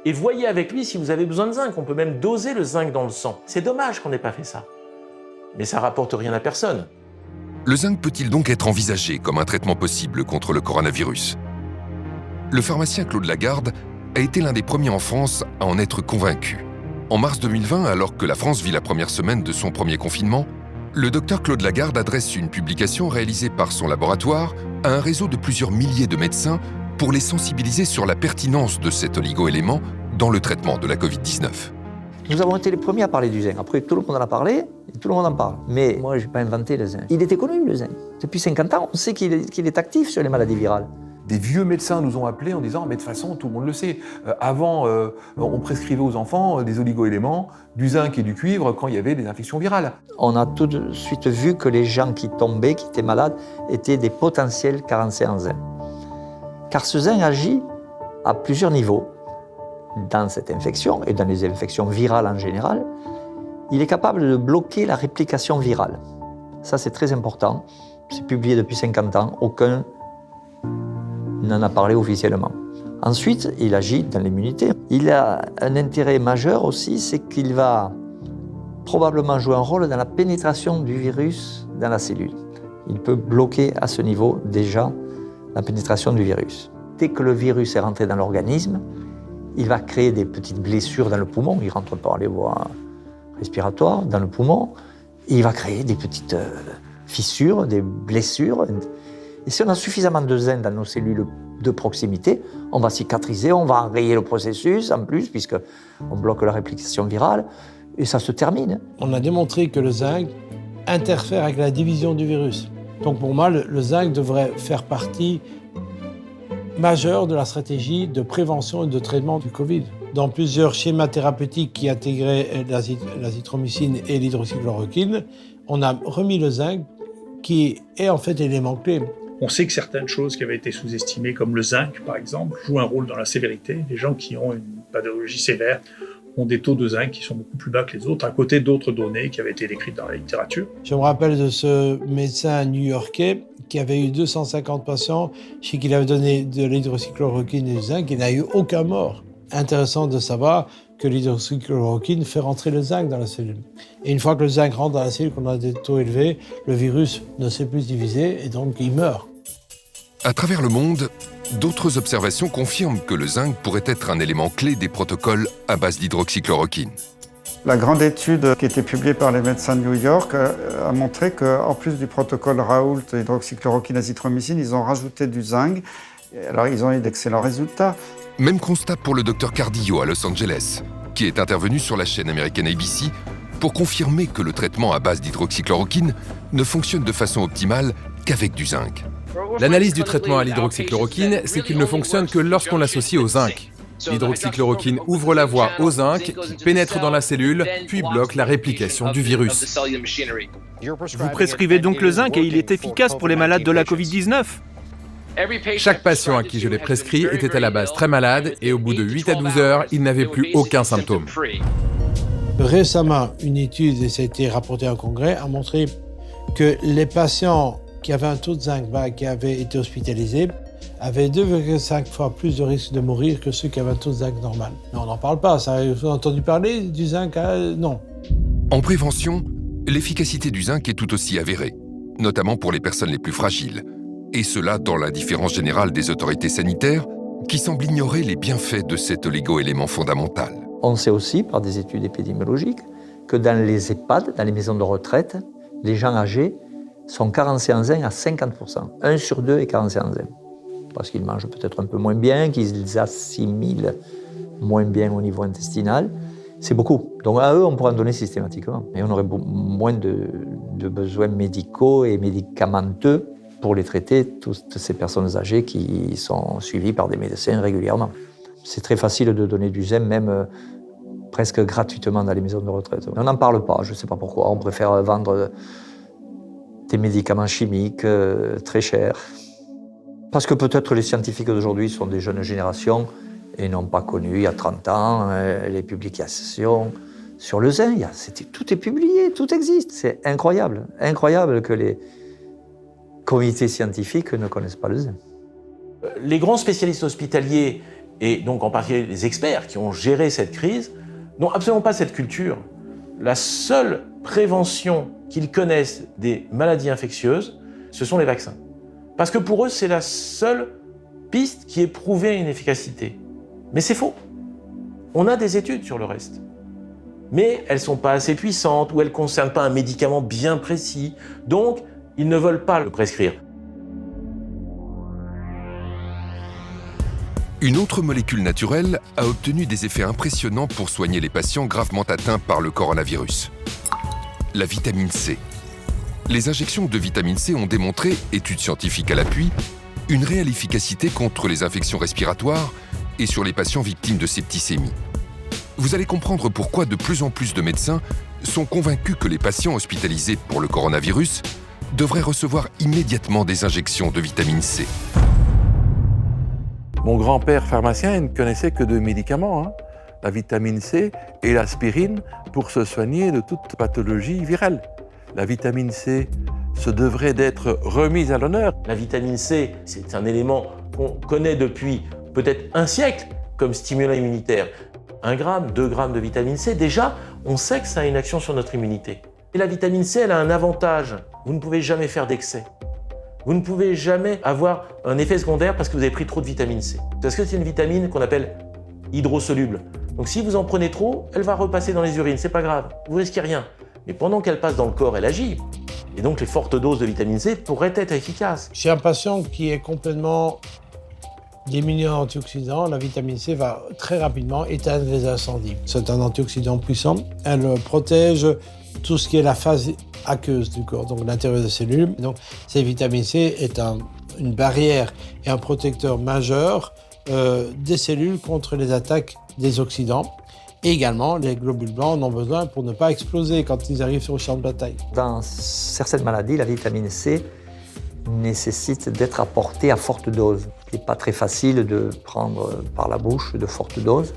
S8: et voyez avec lui si vous avez besoin de zinc. On peut même doser le zinc dans le sang. C'est dommage qu'on n'ait pas fait ça. Mais ça rapporte rien à personne.
S1: Le zinc peut-il donc être envisagé comme un traitement possible contre le coronavirus? Le pharmacien Claude Lagarde a été l'un des premiers en France à en être convaincu. En mars 2020, alors que la France vit la première semaine de son premier confinement, le docteur Claude Lagarde adresse une publication réalisée par son laboratoire à un réseau de plusieurs milliers de médecins pour les sensibiliser sur la pertinence de cet oligo-élément dans le traitement de la Covid-19.
S3: Nous avons été les premiers à parler du zinc. Après, tout le monde en a parlé, et tout le monde en parle. Mais moi, je n'ai pas inventé le zinc. Il était connu, le zinc. Depuis 50 ans, on sait qu'il est actif sur les maladies virales.
S2: Des vieux médecins nous ont appelés en disant « mais de toute façon, tout le monde le sait. Avant, on prescrivait aux enfants des oligo-éléments, du zinc et du cuivre quand il y avait des infections virales. »
S3: On a tout de suite vu que les gens qui tombaient, qui étaient malades, étaient des potentiels carencés en zinc. Car ce zinc agit à plusieurs niveaux. Dans cette infection, et dans les infections virales en général, il est capable de bloquer la réplication virale. Ça, c'est très important. C'est publié depuis 50 ans. Aucun n'en a parlé officiellement. Ensuite, il agit dans l'immunité. Il a un intérêt majeur aussi, c'est qu'il va probablement jouer un rôle dans la pénétration du virus dans la cellule. Il peut bloquer à ce niveau déjà la pénétration du virus. Dès que le virus est rentré dans l'organisme, il va créer des petites blessures dans le poumon. Il rentre par les voies respiratoires dans le poumon. Et il va créer des petites fissures, des blessures. Et si on a suffisamment de zinc dans nos cellules de proximité, on va cicatriser, on va enrayer le processus en plus, puisqu'on bloque la réplication virale, et ça se termine.
S9: On a démontré que le zinc interfère avec la division du virus. Donc pour moi, le zinc devrait faire partie majeure de la stratégie de prévention et de traitement du Covid. Dans plusieurs schémas thérapeutiques qui intégraient l'azithromycine et l'hydroxychloroquine, on a remis le zinc qui est en fait l'élément clé.
S6: On sait que certaines choses qui avaient été sous-estimées, comme le zinc par exemple, jouent un rôle dans la sévérité. Les gens qui ont une pathologie sévère ont des taux de zinc qui sont beaucoup plus bas que les autres, à côté d'autres données qui avaient été décrites dans la littérature.
S9: Je me rappelle de ce médecin new-yorkais qui avait eu 250 patients chez qui il avait donné de l'hydroxychloroquine et du zinc, il n'a eu aucun mort. Intéressant de savoir que l'hydroxychloroquine fait rentrer le zinc dans la cellule. Et une fois que le zinc rentre dans la cellule, qu'on a des taux élevés, le virus ne sait plus se diviser et donc il meurt.
S1: À travers le monde, d'autres observations confirment que le zinc pourrait être un élément clé des protocoles à base d'hydroxychloroquine.
S4: La grande étude qui a été publiée par les médecins de New York a montré qu'en plus du protocole Raoult, hydroxychloroquine, azithromycine, ils ont rajouté du zinc. Alors ils ont eu d'excellents résultats.
S1: Même constat pour le docteur Cardillo à Los Angeles, qui est intervenu sur la chaîne américaine ABC pour confirmer que le traitement à base d'hydroxychloroquine ne fonctionne de façon optimale qu'avec du zinc.
S23: L'analyse du traitement à l'hydroxychloroquine, c'est qu'il ne fonctionne que lorsqu'on l'associe au zinc. L'hydroxychloroquine ouvre la voie au zinc, qui pénètre dans la cellule, puis bloque la réplication du virus.
S13: Vous prescrivez donc le zinc et il est efficace pour les malades de la Covid-19 ?
S23: Chaque patient à qui je l'ai prescrit était à la base très malade et au bout de 8 à 12 heures, il n'avait plus aucun symptôme.
S9: Récemment, une étude, et ça a été rapporté en congrès, a montré que les patients qui avaient un taux de zinc bas, qui avaient été hospitalisés, avaient 2,5 fois plus de risque de mourir que ceux qui avaient un taux de zinc normal. Mais on n'en parle pas, ça. Vous avez entendu parler du zinc? Non.
S1: En prévention, l'efficacité du zinc est tout aussi avérée, notamment pour les personnes les plus fragiles. Et cela dans l'indifférence générale des autorités sanitaires qui semblent ignorer les bienfaits de cet oligo-élément fondamental.
S3: On sait aussi, par des études épidémiologiques, que dans les EHPAD, dans les maisons de retraite, les gens âgés sont carencés en zinc à 50%. 1 sur 2 est carencé en zinc. Parce qu'ils mangent peut-être un peu moins bien, qu'ils assimilent moins bien au niveau intestinal. C'est beaucoup. Donc à eux, on pourrait en donner systématiquement. Et on aurait moins de besoins médicaux et médicamenteux pour les traiter, toutes ces personnes âgées qui sont suivies par des médecins régulièrement. C'est très facile de donner du zinc, même presque gratuitement dans les maisons de retraite. On n'en parle pas, je ne sais pas pourquoi. On préfère vendre des médicaments chimiques très chers. Parce que peut-être les scientifiques d'aujourd'hui sont des jeunes générations et n'ont pas connu, il y a 30 ans, les publications sur le zinc. Tout est publié, tout existe. C'est incroyable. Incroyable que les comités scientifiques ne connaissent pas le zinc.
S8: Les grands spécialistes hospitaliers, et donc en particulier les experts qui ont géré cette crise, n'ont absolument pas cette culture. La seule prévention qu'ils connaissent des maladies infectieuses, ce sont les vaccins. Parce que pour eux, c'est la seule piste qui ait prouvé une efficacité. Mais c'est faux. On a des études sur le reste. Mais elles ne sont pas assez puissantes ou elles ne concernent pas un médicament bien précis. Donc, ils ne veulent pas le prescrire.
S1: Une autre molécule naturelle a obtenu des effets impressionnants pour soigner les patients gravement atteints par le coronavirus. La vitamine C. Les injections de vitamine C ont démontré, études scientifiques à l'appui, une réelle efficacité contre les infections respiratoires et sur les patients victimes de septicémie. Vous allez comprendre pourquoi de plus en plus de médecins sont convaincus que les patients hospitalisés pour le coronavirus devraient recevoir immédiatement des injections de vitamine C.
S10: Mon grand-père pharmacien ne connaissait que deux médicaments, la vitamine C et l'aspirine, pour se soigner de toute pathologie virale. La vitamine C se devrait d'être remise à l'honneur.
S8: La vitamine C, c'est un élément qu'on connaît depuis peut-être un siècle comme stimulant immunitaire. 1 gramme, 2 grammes de vitamine C, déjà, on sait que ça a une action sur notre immunité. Et la vitamine C, elle a un avantage. Vous ne pouvez jamais faire d'excès. Vous ne pouvez jamais avoir un effet secondaire parce que vous avez pris trop de vitamine C. Parce que c'est une vitamine qu'on appelle hydrosoluble. Donc si vous en prenez trop, elle va repasser dans les urines, c'est pas grave, vous risquez rien. Mais pendant qu'elle passe dans le corps, elle agit. Et donc les fortes doses de vitamine C pourraient être efficaces.
S9: Chez un patient qui est complètement démunié en antioxydants, la vitamine C va très rapidement éteindre les incendies. C'est un antioxydant puissant. Elle protège tout ce qui est la phase aqueuse du corps, donc l'intérieur des cellules. Donc, cette vitamine C est une barrière et un protecteur majeur des cellules contre les attaques des oxydants. Et également, les globules blancs en ont besoin pour ne pas exploser quand ils arrivent sur le champ de bataille.
S3: Dans certaines maladies, la vitamine C nécessite d'être apportée à forte dose. Il n'est pas très facile de prendre par la bouche de fortes doses.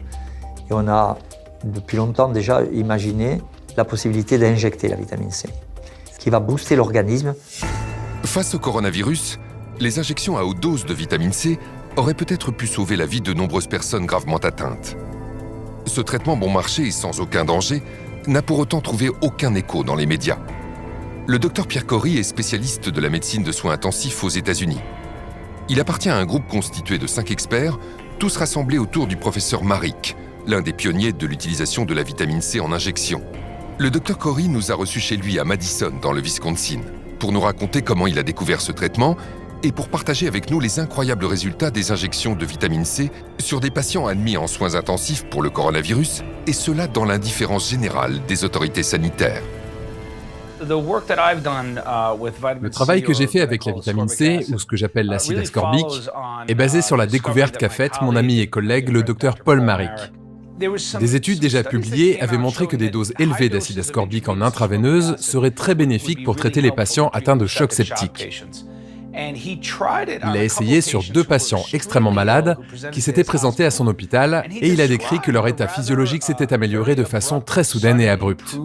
S3: Et on a depuis longtemps déjà imaginé la possibilité d'injecter la vitamine C, ce qui va booster l'organisme.
S1: Face au coronavirus, les injections à haute dose de vitamine C auraient peut-être pu sauver la vie de nombreuses personnes gravement atteintes. Ce traitement bon marché et sans aucun danger n'a pour autant trouvé aucun écho dans les médias. Le docteur Pierre Corry est spécialiste de la médecine de soins intensifs aux États-Unis. Il appartient à un groupe constitué de 5 experts, tous rassemblés autour du professeur Marik, l'un des pionniers de l'utilisation de la vitamine C en injection. Le docteur Corry nous a reçus chez lui à Madison, dans le Wisconsin, pour nous raconter comment il a découvert ce traitement et pour partager avec nous les incroyables résultats des injections de vitamine C sur des patients admis en soins intensifs pour le coronavirus, et cela dans l'indifférence générale des autorités sanitaires.
S23: Le travail que j'ai fait avec la vitamine C, ou ce que j'appelle l'acide ascorbique, est basé sur la découverte qu'a faite mon ami et collègue le docteur Paul Marik. Des études déjà publiées avaient montré que des doses élevées d'acide ascorbique en intraveineuse seraient très bénéfiques pour traiter les patients atteints de choc septique. Il a essayé sur 2 patients extrêmement malades qui s'étaient présentés à son hôpital et il a décrit que leur état physiologique s'était amélioré de façon très soudaine et abrupte.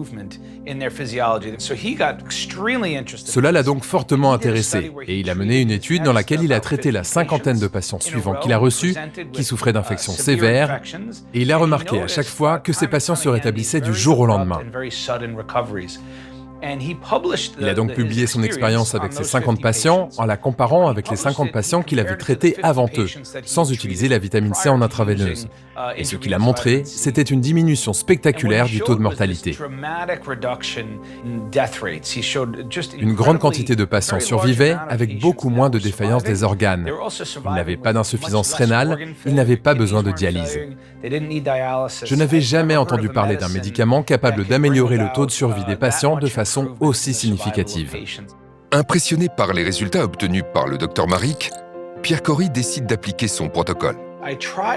S23: Cela l'a donc fortement intéressé et il a mené une étude dans laquelle il a traité la 50aine de patients suivants qu'il a reçus qui souffraient d'infections sévères et il a remarqué à chaque fois que ces patients se rétablissaient du jour au lendemain. Il a donc publié son expérience avec ces 50 patients en la comparant avec les 50 patients qu'il avait traités avant eux, sans utiliser la vitamine C en intraveineuse. Et ce qu'il a montré, c'était une diminution spectaculaire du taux de mortalité. Une grande quantité de patients survivaient avec beaucoup moins de défaillance des organes. Ils n'avaient pas d'insuffisance rénale, ils n'avaient pas besoin de dialyse. Je n'avais jamais entendu parler d'un médicament capable d'améliorer le taux de survie des patients de façon aussi significative.
S1: Impressionné par les résultats obtenus par le docteur Marik, Pierre Corry décide d'appliquer son protocole.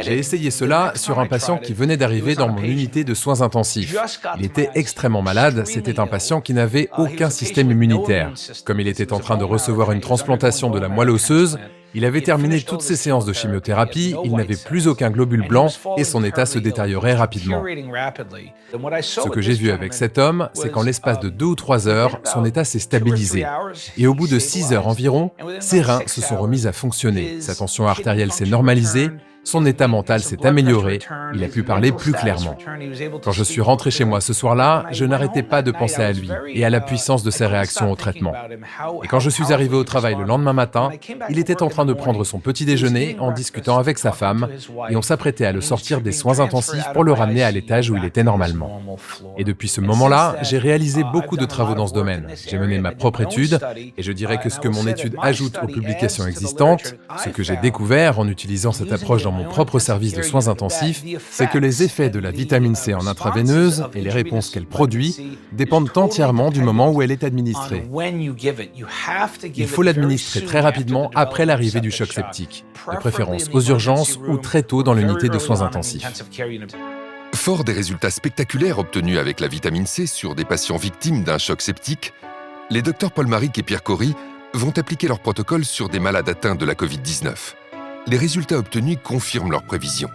S23: J'ai essayé cela sur un patient qui venait d'arriver dans mon unité de soins intensifs. Il était extrêmement malade, c'était un patient qui n'avait aucun système immunitaire. Comme il était en train de recevoir une transplantation de la moelle osseuse, Il avait terminé toutes ses séances de chimiothérapie, il n'avait plus aucun globule blanc et son état se détériorait rapidement. Ce que j'ai vu avec cet homme, c'est qu'en l'espace de 2 ou 3 heures, son état s'est stabilisé. Et au bout de 6 heures environ, ses reins se sont remis à fonctionner, sa tension artérielle s'est normalisée, son état mental s'est amélioré, il a pu parler plus clairement. Quand je suis rentré chez moi ce soir-là, je n'arrêtais pas de penser à lui et à la puissance de ses réactions au traitement. Et quand je suis arrivé au travail le lendemain matin, il était en train de prendre son petit déjeuner en discutant avec sa femme et on s'apprêtait à le sortir des soins intensifs pour le ramener à l'étage où il était normalement. Et depuis ce moment-là, j'ai réalisé beaucoup de travaux dans ce domaine. J'ai mené ma propre étude et je dirais que ce que mon étude ajoute aux publications existantes, ce que j'ai découvert en utilisant cette approche dans mon propre service de soins intensifs, c'est que les effets de la vitamine C en intraveineuse et les réponses qu'elle produit dépendent entièrement du moment où elle est administrée. Il faut l'administrer très rapidement après l'arrivée du choc septique, de préférence aux urgences ou très tôt dans l'unité de soins intensifs.
S1: Fort des résultats spectaculaires obtenus avec la vitamine C sur des patients victimes d'un choc septique, les docteurs Paul Marik et Pierre Cory vont appliquer leur protocole sur des malades atteints de la Covid-19. Les résultats obtenus confirment leurs prévisions.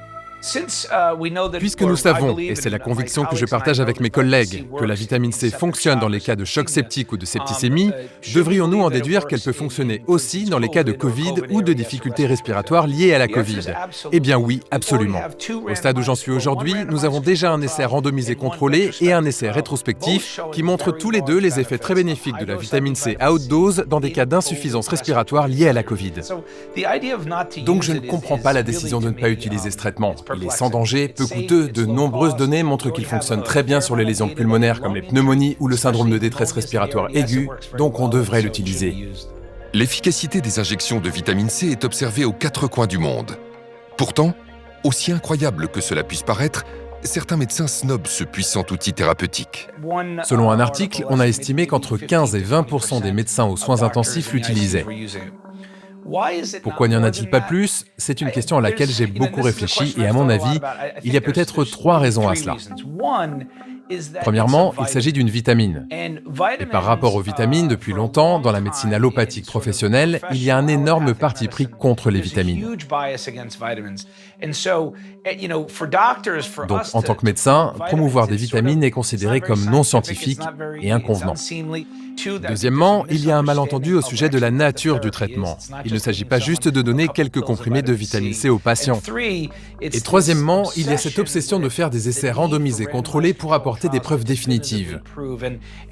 S23: Puisque nous savons, et c'est la conviction que je partage avec mes collègues, que la vitamine C fonctionne dans les cas de choc septique ou de septicémie, devrions-nous en déduire qu'elle peut fonctionner aussi dans les cas de Covid ou de difficultés respiratoires liées à la Covid? Eh bien oui, absolument. Au stade où j'en suis aujourd'hui, nous avons déjà un essai randomisé contrôlé et un essai rétrospectif qui montrent tous les deux les effets très bénéfiques de la vitamine C à haute dose dans des cas d'insuffisance respiratoire liée à la Covid. Donc je ne comprends pas la décision de ne pas utiliser ce traitement. Il est sans danger, peu coûteux, de nombreuses données montrent qu'il fonctionne très bien sur les lésions pulmonaires comme les pneumonies ou le syndrome de détresse respiratoire aiguë, donc on devrait l'utiliser.
S1: L'efficacité des injections de vitamine C est observée aux 4 coins du monde. Pourtant, aussi incroyable que cela puisse paraître, certains médecins snobent ce puissant outil thérapeutique.
S23: Selon un article, on a estimé qu'entre 15 et 20% des médecins aux soins intensifs l'utilisaient. Pourquoi n'y en a-t-il pas plus? C'est une question à laquelle j'ai beaucoup réfléchi et à mon avis, il y a peut-être 3 raisons à cela. Premièrement, il s'agit d'une vitamine. Et par rapport aux vitamines, depuis longtemps, dans la médecine allopathique professionnelle, il y a un énorme parti pris contre les vitamines. Donc, en tant que médecin, promouvoir des vitamines est considéré comme non scientifique et inconvenant. Deuxièmement, il y a un malentendu au sujet de la nature du traitement. Il ne s'agit pas juste de donner quelques comprimés de vitamine C aux patients. Et troisièmement, il y a cette obsession de faire des essais randomisés contrôlés pour apporter des preuves définitives.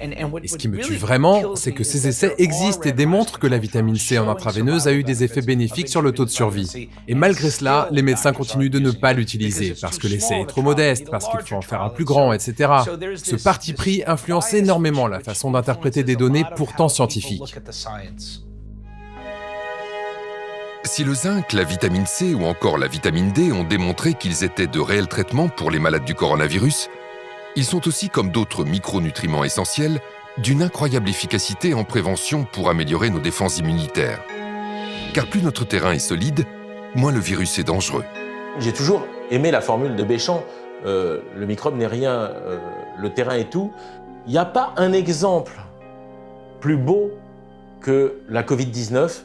S23: Et ce qui me tue vraiment, c'est que ces essais existent et démontrent que la vitamine C en intraveineuse a eu des effets bénéfiques sur le taux de survie. Et malgré cela, les médecins continuent de ne pas l'utiliser, parce que l'essai est trop modeste, parce qu'il faut en faire un plus grand, etc. Ce parti pris influence énormément la façon d'interpréter des données pourtant scientifiques.
S1: Si le zinc, la vitamine C ou encore la vitamine D ont démontré qu'ils étaient de réels traitements pour les malades du coronavirus, ils sont aussi, comme d'autres micronutriments essentiels, d'une incroyable efficacité en prévention pour améliorer nos défenses immunitaires. Car plus notre terrain est solide, moins le virus est dangereux.
S8: J'ai toujours aimé la formule de Béchamp, le microbe n'est rien, le terrain est tout. Il n'y a pas un exemple plus beau que la Covid-19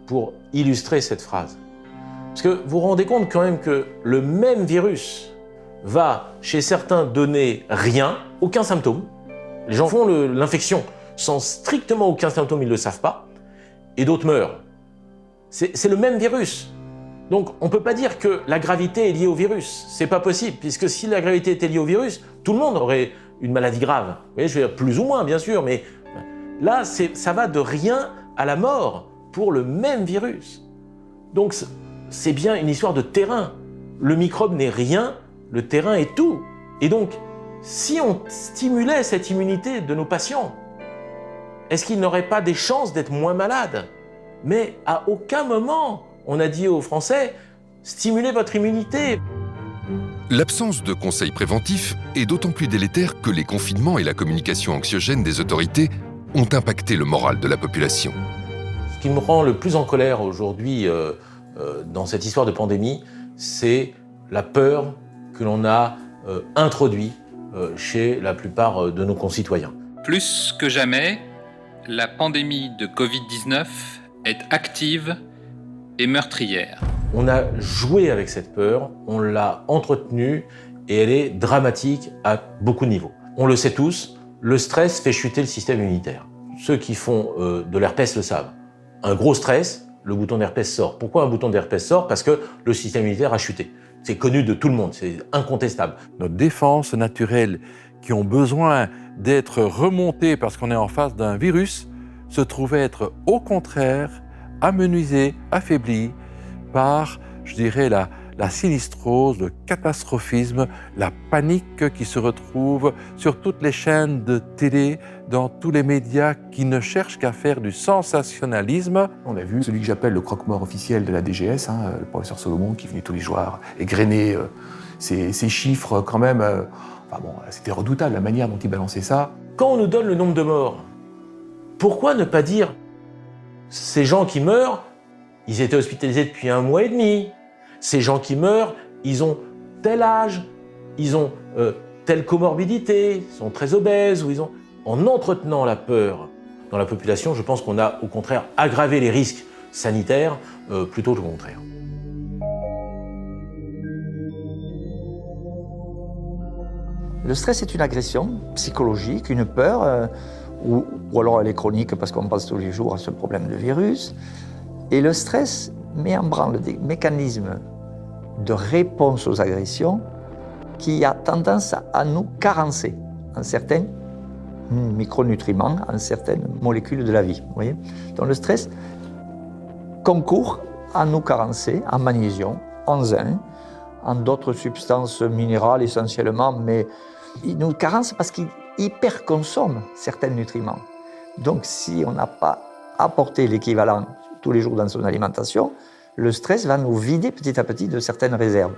S8: pour illustrer cette phrase. Parce que vous vous rendez compte quand même que le même virus va, chez certains, donner rien, aucun symptôme. Les gens font l'infection sans strictement aucun symptôme, ils ne le savent pas, et d'autres meurent. C'est le même virus. Donc on ne peut pas dire que la gravité est liée au virus. C'est pas possible, puisque si la gravité était liée au virus, tout le monde aurait une maladie grave. Vous voyez, je veux dire, plus ou moins, bien sûr, mais là, ça va de rien à la mort pour le même virus. Donc c'est bien une histoire de terrain. Le microbe n'est rien, le terrain est tout. Et donc, si on stimulait cette immunité de nos patients, est-ce qu'ils n'auraient pas des chances d'être moins malades? Mais à aucun moment, on a dit aux Français, stimulez votre immunité.
S1: L'absence de conseils préventifs est d'autant plus délétère que les confinements et la communication anxiogène des autorités ont impacté le moral de la population.
S8: Ce qui me rend le plus en colère aujourd'hui dans cette histoire de pandémie, c'est la peur que l'on a introduite chez la plupart de nos concitoyens.
S14: Plus que jamais, la pandémie de Covid-19 est active et meurtrière.
S8: On a joué avec cette peur, on l'a entretenue et elle est dramatique à beaucoup de niveaux. On le sait tous, le stress fait chuter le système immunitaire. Ceux qui font de l'herpès le savent. Un gros stress, le bouton d'herpès sort. Pourquoi un bouton d'herpès sort? Parce que le système immunitaire a chuté. C'est connu de tout le monde, c'est incontestable.
S10: Nos défenses naturelles qui ont besoin d'être remontées parce qu'on est en face d'un virus se trouvaient être au contraire amenuisées, affaiblies par, je dirais, la sinistrose, le catastrophisme, la panique qui se retrouve sur toutes les chaînes de télé, dans tous les médias qui ne cherchent qu'à faire du sensationnalisme.
S2: On a vu celui que j'appelle le croque-mort officiel de la DGS, le professeur Solomon, qui venait tous les jours égrener ces chiffres quand même. C'était redoutable la manière dont il balançait ça.
S8: Quand on nous donne le nombre de morts, pourquoi ne pas dire ces gens qui meurent, ils étaient hospitalisés depuis 1 mois et demi. Ces gens qui meurent, ils ont tel âge, ils ont telle comorbidité, ils sont très obèses, ou ils ont... En entretenant la peur dans la population, je pense qu'on a au contraire aggravé les risques sanitaires plutôt que le contraire.
S3: Le stress est une agression psychologique, une peur, ou alors elle est chronique parce qu'on pense tous les jours à ce problème de virus. Et le stress met en branle des mécanismes de réponse aux agressions qui a tendance à nous carencer en certains micronutriments, en certaines molécules de la vie. Vous voyez ? Donc le stress concourt à nous carencer en magnésium, en zinc, en d'autres substances minérales essentiellement, mais il nous carence parce qu'il hyperconsomme certains nutriments. Donc si on n'a pas apporté l'équivalent tous les jours dans son alimentation, le stress va nous vider petit à petit de certaines réserves.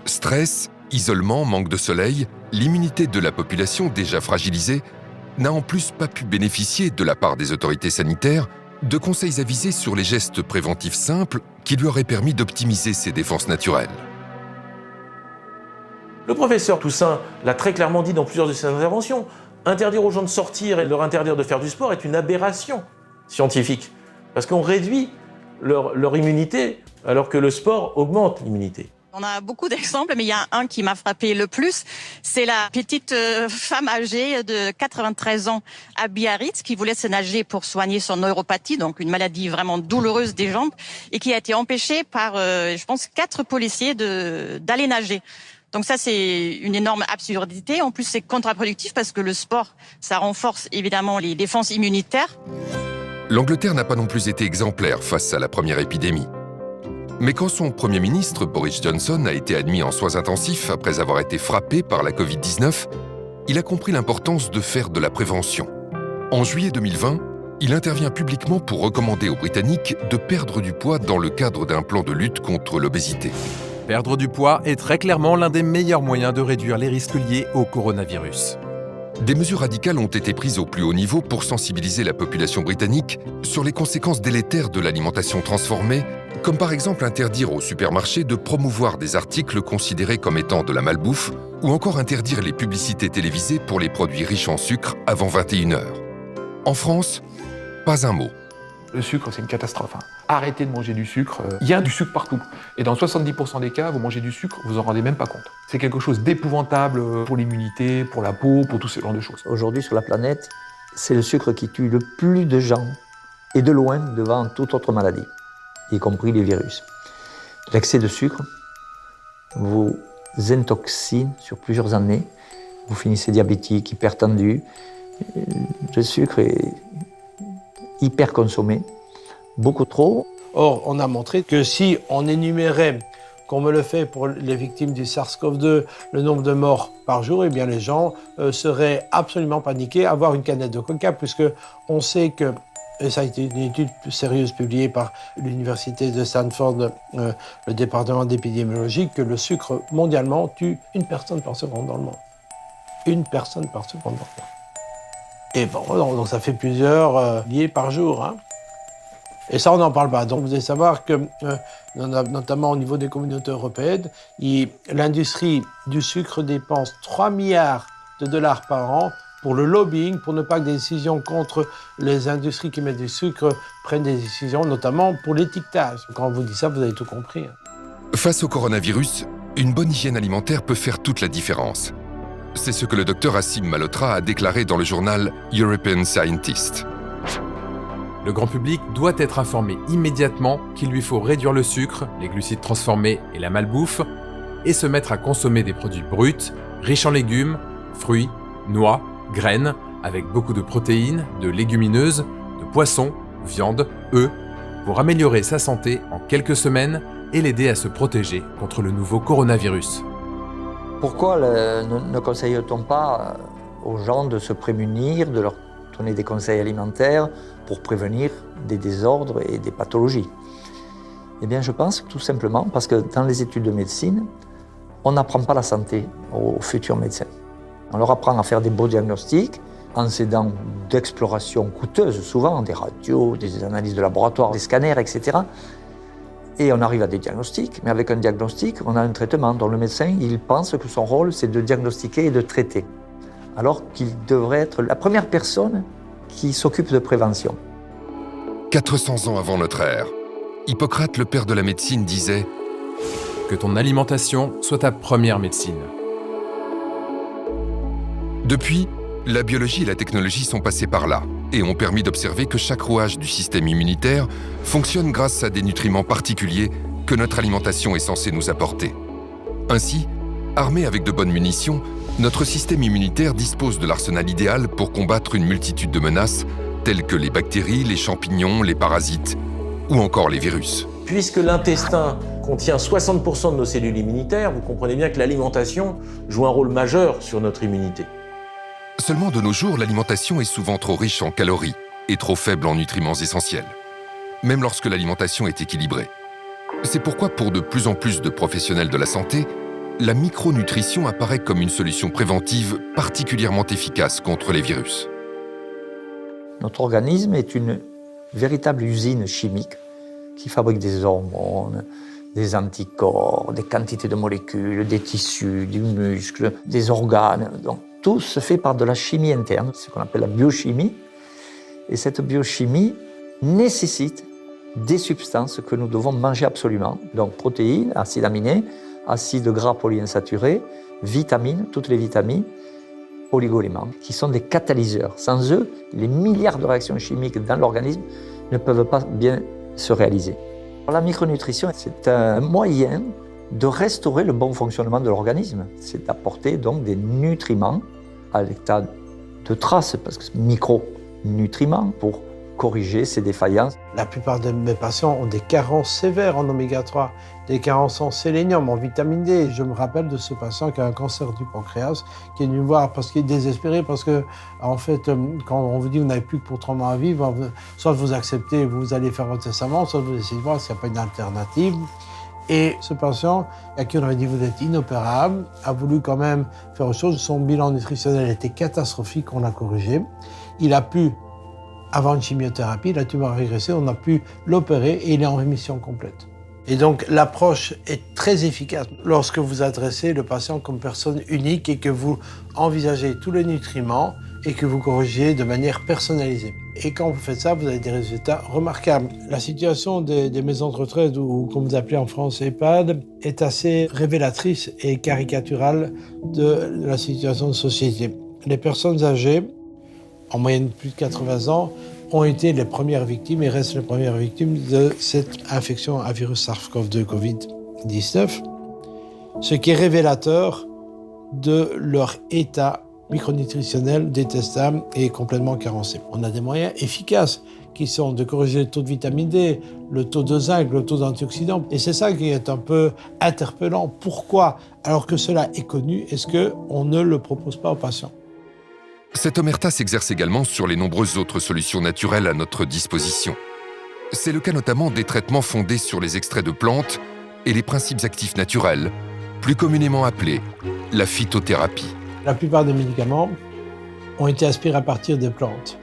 S1: Stress, isolement, manque de soleil, l'immunité de la population déjà fragilisée n'a en plus pas pu bénéficier de la part des autorités sanitaires de conseils avisés sur les gestes préventifs simples qui lui auraient permis d'optimiser ses défenses naturelles.
S8: Le professeur Toussaint l'a très clairement dit dans plusieurs de ses interventions. Interdire aux gens de sortir et leur interdire de faire du sport est une aberration scientifique. Parce qu'on réduit leur immunité alors que le sport augmente l'immunité.
S15: On a beaucoup d'exemples, mais il y a un qui m'a frappé le plus. C'est la petite femme âgée de 93 ans à Biarritz qui voulait se nager pour soigner son neuropathie, donc une maladie vraiment douloureuse des jambes, et qui a été empêchée par, je pense, 4 policiers d'aller nager. Donc ça, c'est une énorme absurdité. En plus, c'est contre-productif parce que le sport, ça renforce évidemment les défenses immunitaires.
S1: L'Angleterre n'a pas non plus été exemplaire face à la première épidémie. Mais quand son Premier ministre, Boris Johnson, a été admis en soins intensifs après avoir été frappé par la Covid-19, il a compris l'importance de faire de la prévention. En juillet 2020, il intervient publiquement pour recommander aux Britanniques de perdre du poids dans le cadre d'un plan de lutte contre l'obésité.
S23: Perdre du poids est très clairement l'un des meilleurs moyens de réduire les risques liés au coronavirus.
S1: Des mesures radicales ont été prises au plus haut niveau pour sensibiliser la population britannique sur les conséquences délétères de l'alimentation transformée, comme par exemple interdire aux supermarchés de promouvoir des articles considérés comme étant de la malbouffe, ou encore interdire les publicités télévisées pour les produits riches en sucre avant 21h. En France, pas un mot.
S2: Le sucre, c'est une catastrophe. Arrêtez de manger du sucre. Il y a du sucre partout. Et dans 70% des cas, vous mangez du sucre, vous en rendez même pas compte. C'est quelque chose d'épouvantable pour l'immunité, pour la peau, pour tout ce genre de choses.
S3: Aujourd'hui, sur la planète, c'est le sucre qui tue le plus de gens, et de loin devant toute autre maladie, y compris les virus. L'excès de sucre vous intoxine sur plusieurs années. Vous finissez diabétique, hypertendu. Le sucre est hyper consommé, beaucoup trop.
S9: Or, on a montré que si on énumérait, comme on le fait pour les victimes du SARS-CoV-2, le nombre de morts par jour, eh bien les gens seraient absolument paniqués à avoir une canette de coca, puisque on sait que, et ça a été une étude sérieuse publiée par l'université de Stanford, le département d'épidémiologie, que le sucre mondialement tue 1 personne par seconde dans le monde. 1 personne par seconde dans le monde. Et bon, donc ça fait plusieurs billets par jour. Hein. Et ça, on n'en parle pas. Donc vous devez savoir que, notamment au niveau des communautés européennes, l'industrie du sucre dépense 3 milliards de dollars par an pour le lobbying, pour ne pas que des décisions contre les industries qui mettent du sucre prennent des décisions, notamment pour l'étiquetage. Quand on vous dit ça, vous avez tout compris.
S1: Face au coronavirus, une bonne hygiène alimentaire peut faire toute la différence. C'est ce que le docteur Asim Malhotra a déclaré dans le journal European Scientist.
S23: Le grand public doit être informé immédiatement qu'il lui faut réduire le sucre, les glucides transformés et la malbouffe, et se mettre à consommer des produits bruts, riches en légumes, fruits, noix, graines, avec beaucoup de protéines, de légumineuses, de poissons, viande, œufs, pour améliorer sa santé en quelques semaines et l'aider à se protéger contre le nouveau coronavirus.
S3: Pourquoi ne conseille-t-on pas aux gens de se prémunir, de leur donner des conseils alimentaires pour prévenir des désordres et des pathologies? Eh bien, je pense tout simplement parce que dans les études de médecine, on n'apprend pas la santé aux futurs médecins. On leur apprend à faire des beaux diagnostics en s'aidant d'explorations coûteuses, souvent des radios, des analyses de laboratoire, des scanners, etc. Et on arrive à des diagnostics, mais avec un diagnostic, on a un traitement dont le médecin, il pense que son rôle, c'est de diagnostiquer et de traiter. Alors qu'il devrait être la première personne qui s'occupe de prévention.
S1: 400 ans avant notre ère, Hippocrate, le père de la médecine, disait
S23: « Que ton alimentation soit ta première médecine ».
S1: Depuis, la biologie et la technologie sont passées par là et ont permis d'observer que chaque rouage du système immunitaire fonctionne grâce à des nutriments particuliers que notre alimentation est censée nous apporter. Ainsi, armé avec de bonnes munitions, notre système immunitaire dispose de l'arsenal idéal pour combattre une multitude de menaces telles que les bactéries, les champignons, les parasites ou encore les virus.
S8: Puisque l'intestin contient 60% de nos cellules immunitaires, vous comprenez bien que l'alimentation joue un rôle majeur sur notre immunité.
S1: Seulement de nos jours, l'alimentation est souvent trop riche en calories et trop faible en nutriments essentiels, même lorsque l'alimentation est équilibrée. C'est pourquoi pour de plus en plus de professionnels de la santé, la micronutrition apparaît comme une solution préventive particulièrement efficace contre les virus.
S3: Notre organisme est une véritable usine chimique qui fabrique des hormones, des anticorps, des quantités de molécules, des tissus, du muscle, des organes. Donc, tout se fait par de la chimie interne, ce qu'on appelle la biochimie. Et cette biochimie nécessite des substances que nous devons manger absolument. Donc protéines, acides aminés, acides gras polyinsaturés, vitamines, toutes les vitamines, oligo-éléments, qui sont des catalyseurs. Sans eux, les milliards de réactions chimiques dans l'organisme ne peuvent pas bien se réaliser. La micronutrition, c'est un moyen de restaurer le bon fonctionnement de l'organisme. C'est d'apporter donc des nutriments à l'état de trace, parce que c'est micronutriments pour corriger ces défaillances.
S9: La plupart de mes patients ont des carences sévères en oméga 3, des carences en sélénium, en vitamine D. Je me rappelle de ce patient qui a un cancer du pancréas, qui est venu me voir parce qu'il est désespéré, parce que, en fait, quand on vous dit que vous n'avez plus que pour 3 mois à vivre, soit vous acceptez, vous allez faire votre testament, soit vous essayez de voir s'il n'y a pas une alternative. Et ce patient, à qui on aurait dit vous êtes inopérable, a voulu quand même faire autre chose. Son bilan nutritionnel était catastrophique, on l'a corrigé. Il a pu, avant une chimiothérapie, la tumeur a régressé, on a pu l'opérer et il est en rémission complète. Et donc l'approche est très efficace lorsque vous adressez le patient comme personne unique et que vous envisagez tous les nutriments et que vous corrigez de manière personnalisée. Et quand vous faites ça, vous avez des résultats remarquables. La situation des maisons de retraite, ou comme vous appelez en France EHPAD, est assez révélatrice et caricaturale de la situation de société. Les personnes âgées, en moyenne plus de 80 ans, ont été les premières victimes et restent les premières victimes de cette infection à virus SARS-CoV-2 Covid-19, ce qui est révélateur de leur état micronutritionnel détestable et complètement carencé. On a des moyens efficaces qui sont de corriger le taux de vitamine D, le taux de zinc, le taux d'antioxydants. Et c'est ça qui est un peu interpellant. Pourquoi, alors que cela est connu, est-ce qu'on ne le propose pas aux patients ?
S1: Cette omerta s'exerce également sur les nombreuses autres solutions naturelles à notre disposition. C'est le cas notamment des traitements fondés sur les extraits de plantes et les principes actifs naturels, plus communément appelés la phytothérapie.
S9: La plupart des médicaments ont été aspirés à partir des plantes.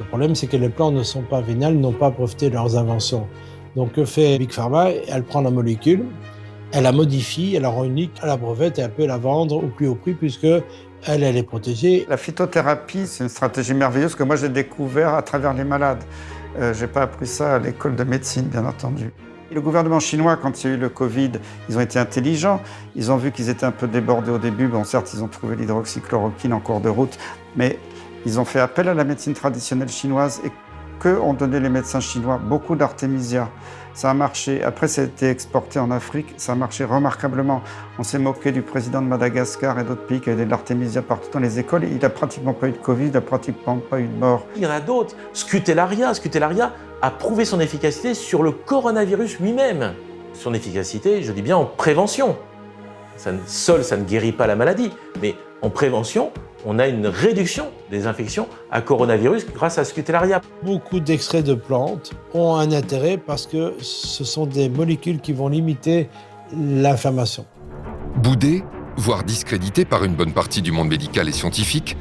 S9: Le problème, c'est que les plantes ne sont pas vénales, n'ont pas breveté leurs inventions. Donc, que fait Big Pharma ? Elle prend la molécule, elle la modifie, elle la rend unique, elle la brevette et elle peut la vendre au plus haut prix puisque elle est protégée.
S4: La phytothérapie, c'est une stratégie merveilleuse que moi j'ai découvert à travers les malades. Je n'ai pas appris ça à l'école de médecine, bien entendu. Le gouvernement chinois, quand il y a eu le Covid, ils ont été intelligents. Ils ont vu qu'ils étaient un peu débordés au début. Bon, certes, ils ont trouvé l'hydroxychloroquine en cours de route, mais ils ont fait appel à la médecine traditionnelle chinoise et que ont donné les médecins chinois? Beaucoup d'artémisia. Ça a marché. Après, ça a été exporté en Afrique. Ça a marché remarquablement. On s'est moqué du président de Madagascar et d'autres pays qui avaient de l'artémisia partout dans les écoles. Il n'a pratiquement pas eu de Covid, il n'a pratiquement pas eu de mort.
S8: Il y en a d'autres. Scutellaria a prouvé son efficacité sur le coronavirus lui-même. Son efficacité, je dis bien en prévention. Ça ne guérit pas la maladie, mais en prévention, on a une réduction des infections à coronavirus grâce à Scutellaria.
S9: Beaucoup d'extraits de plantes ont un intérêt parce que ce sont des molécules qui vont limiter l'inflammation.
S1: Boudée, voire discréditée par une bonne partie du monde médical et scientifique,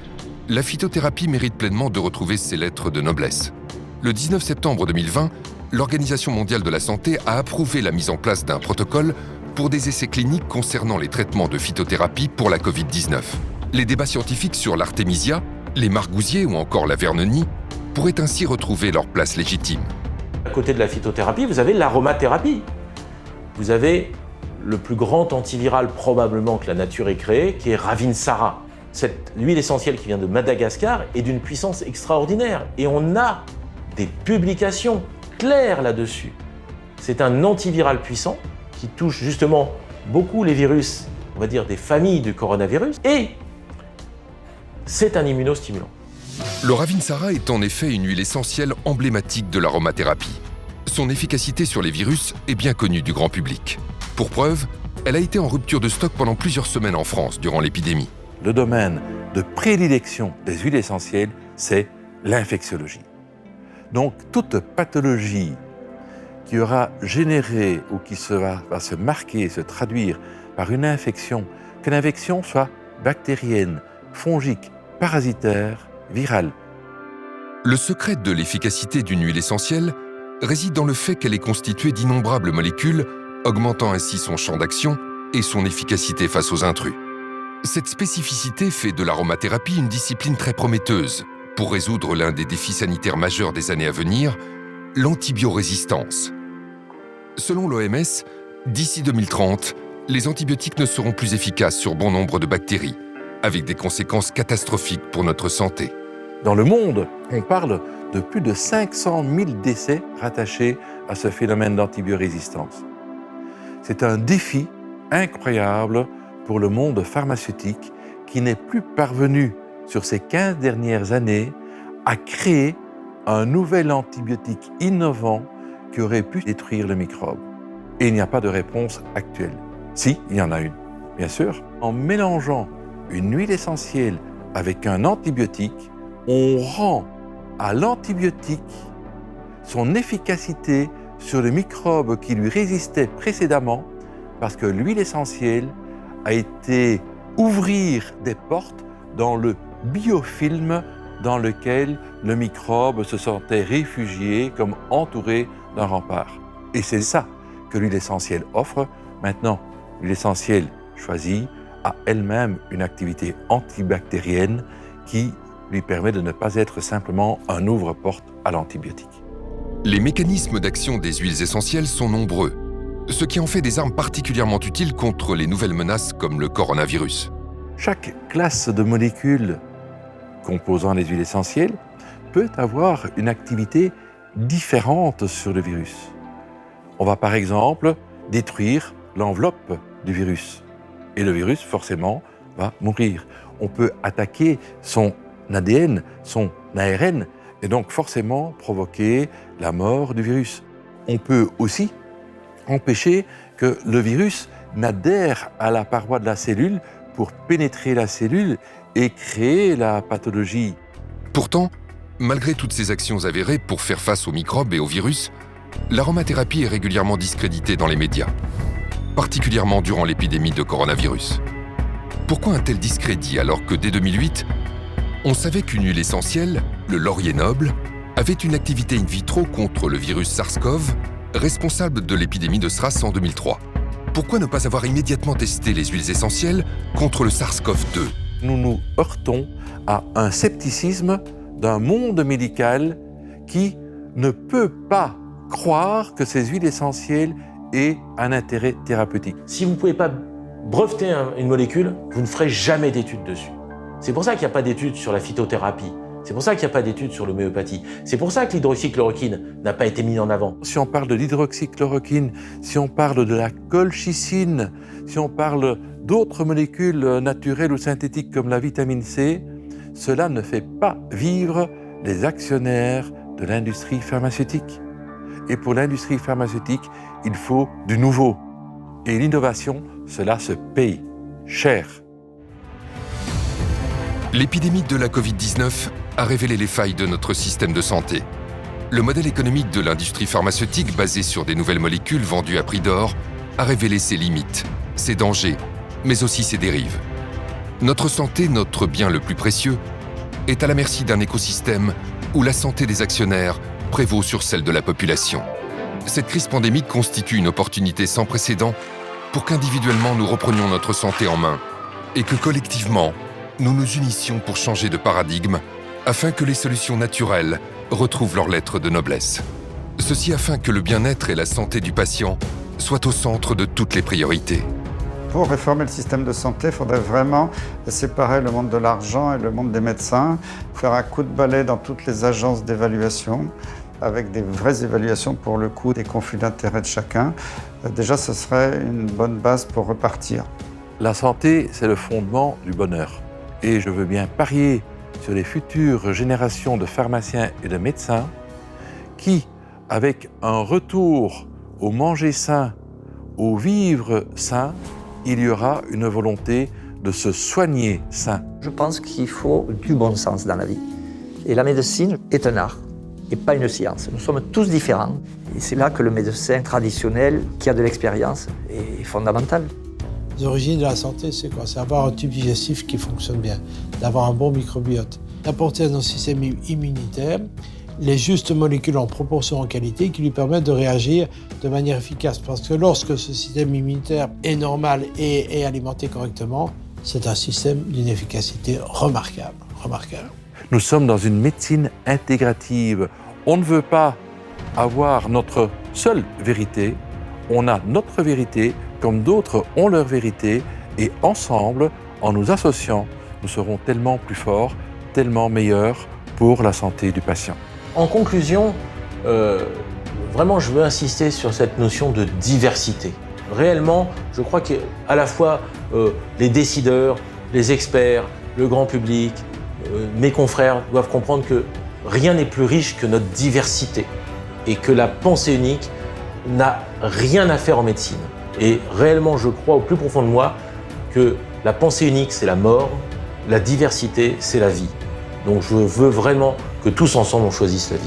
S1: la phytothérapie mérite pleinement de retrouver ses lettres de noblesse. Le 19 septembre 2020, l'Organisation mondiale de la santé a approuvé la mise en place d'un protocole pour des essais cliniques concernant les traitements de phytothérapie pour la Covid-19. Les débats scientifiques sur l'artémisia, les margousiers ou encore la vernonie pourraient ainsi retrouver leur place légitime.
S8: À côté de la phytothérapie, vous avez l'aromathérapie. Vous avez le plus grand antiviral probablement que la nature ait créé, qui est Ravinsara. Cette huile essentielle qui vient de Madagascar est d'une puissance extraordinaire. Et on a des publications claires là-dessus. C'est un antiviral puissant qui touche justement beaucoup les virus, on va dire des familles du coronavirus, et c'est un immunostimulant.
S1: Le Ravinsara est en effet une huile essentielle emblématique de l'aromathérapie. Son efficacité sur les virus est bien connue du grand public. Pour preuve, elle a été en rupture de stock pendant plusieurs semaines en France durant l'épidémie.
S10: Le domaine de prédilection des huiles essentielles, c'est l'infectiologie. Donc toute pathologie qui aura généré ou qui va se marquer, se traduire par une infection, que l'infection soit bactérienne, fongique, parasitaire, virale.
S1: Le secret de l'efficacité d'une huile essentielle réside dans le fait qu'elle est constituée d'innombrables molécules, augmentant ainsi son champ d'action et son efficacité face aux intrus. Cette spécificité fait de l'aromathérapie une discipline très prometteuse pour résoudre l'un des défis sanitaires majeurs des années à venir, l'antibiorésistance. Selon l'OMS, d'ici 2030, les antibiotiques ne seront plus efficaces sur bon nombre de bactéries, avec des conséquences catastrophiques pour notre santé.
S10: Dans le monde, on parle de plus de 500 000 décès rattachés à ce phénomène d'antibiorésistance. C'est un défi incroyable pour le monde pharmaceutique qui n'est plus parvenu, sur ces 15 dernières années, à créer un nouvel antibiotique innovant qui aurait pu détruire le microbe. Et il n'y a pas de réponse actuelle. Si, il y en a une, bien sûr. En mélangeant une huile essentielle avec un antibiotique, on rend à l'antibiotique son efficacité sur le microbe qui lui résistait précédemment, parce que l'huile essentielle a été ouvrir des portes dans le biofilm dans lequel le microbe se sentait réfugié, comme entouré d'un rempart. Et c'est ça que l'huile essentielle offre. Maintenant, l'huile essentielle choisie a elle-même une activité antibactérienne qui lui permet de ne pas être simplement un ouvre-porte à l'antibiotique.
S1: Les mécanismes d'action des huiles essentielles sont nombreux, ce qui en fait des armes particulièrement utiles contre les nouvelles menaces comme le coronavirus.
S10: Chaque classe de molécules composant les huiles essentielles peut avoir une activité différente sur le virus. On va par exemple détruire l'enveloppe du virus et le virus forcément va mourir. On peut attaquer son ADN, son ARN et donc forcément provoquer la mort du virus. On peut aussi empêcher que le virus n'adhère à la paroi de la cellule pour pénétrer la cellule et créer la pathologie.
S1: Pourtant, malgré toutes ces actions avérées pour faire face aux microbes et aux virus, l'aromathérapie est régulièrement discréditée dans les médias, particulièrement durant l'épidémie de coronavirus. Pourquoi un tel discrédit alors que dès 2008, on savait qu'une huile essentielle, le laurier noble, avait une activité in vitro contre le virus SARS-CoV, responsable de l'épidémie de SRAS en 2003. Pourquoi ne pas avoir immédiatement testé les huiles essentielles contre le SARS-CoV-2,
S10: Nous nous heurtons à un scepticisme d'un monde médical qui ne peut pas croire que ces huiles essentielles aient un intérêt thérapeutique.
S8: Si vous ne pouvez pas breveter une molécule, vous ne ferez jamais d'études dessus. C'est pour ça qu'il n'y a pas d'études sur la phytothérapie. C'est pour ça qu'il n'y a pas d'études sur l'homéopathie. C'est pour ça que l'hydroxychloroquine n'a pas été mis en avant.
S10: Si on parle de l'hydroxychloroquine, si on parle de la colchicine, si on parle d'autres molécules naturelles ou synthétiques comme la vitamine C, cela ne fait pas vivre les actionnaires de l'industrie pharmaceutique. Et pour l'industrie pharmaceutique, il faut du nouveau. Et l'innovation, cela se paye cher.
S1: L'épidémie de la Covid-19 a révélé les failles de notre système de santé. Le modèle économique de l'industrie pharmaceutique, basé sur des nouvelles molécules vendues à prix d'or, a révélé ses limites, ses dangers, mais aussi ses dérives. Notre santé, notre bien le plus précieux, est à la merci d'un écosystème où la santé des actionnaires prévaut sur celle de la population. Cette crise pandémique constitue une opportunité sans précédent pour qu'individuellement nous reprenions notre santé en main et que collectivement, nous nous unissions pour changer de paradigme afin que les solutions naturelles retrouvent leur lettre de noblesse. Ceci afin que le bien-être et la santé du patient soient au centre de toutes les priorités.
S4: Pour réformer le système de santé, il faudrait vraiment séparer le monde de l'argent et le monde des médecins, faire un coup de balai dans toutes les agences d'évaluation, avec des vraies évaluations pour le coût des conflits d'intérêts de chacun. Déjà, ce serait une bonne base pour repartir.
S10: La santé, c'est le fondement du bonheur. Et je veux bien parier sur les futures générations de pharmaciens et de médecins qui, avec un retour au manger sain, au vivre sain, il y aura une volonté de se soigner sain.
S3: Je pense qu'il faut du bon sens dans la vie. Et la médecine est un art et pas une science. Nous sommes tous différents. Et c'est là que le médecin traditionnel, qui a de l'expérience, est fondamental.
S9: Les origines de la santé, c'est quoi? C'est avoir un tube digestif qui fonctionne bien, d'avoir un bon microbiote, d'apporter à notre système immunitaire les justes molécules en proportion, en qualité, qui lui permettent de réagir de manière efficace. Parce que lorsque ce système immunitaire est normal et est alimenté correctement, c'est un système d'une efficacité remarquable.
S10: Nous sommes dans une médecine intégrative. On ne veut pas avoir notre seule vérité. On a notre vérité, comme d'autres ont leur vérité, et ensemble, en nous associant, nous serons tellement plus forts, tellement meilleurs pour la santé du patient.
S8: En conclusion, vraiment, je veux insister sur cette notion de diversité. Réellement, je crois qu'à la fois les décideurs, les experts, le grand public, mes confrères doivent comprendre que rien n'est plus riche que notre diversité et que la pensée unique n'a rien à faire en médecine. Et réellement, je crois au plus profond de moi que la pensée unique, c'est la mort, la diversité, c'est la vie. Donc je veux vraiment que tous ensemble, on choisisse la vie.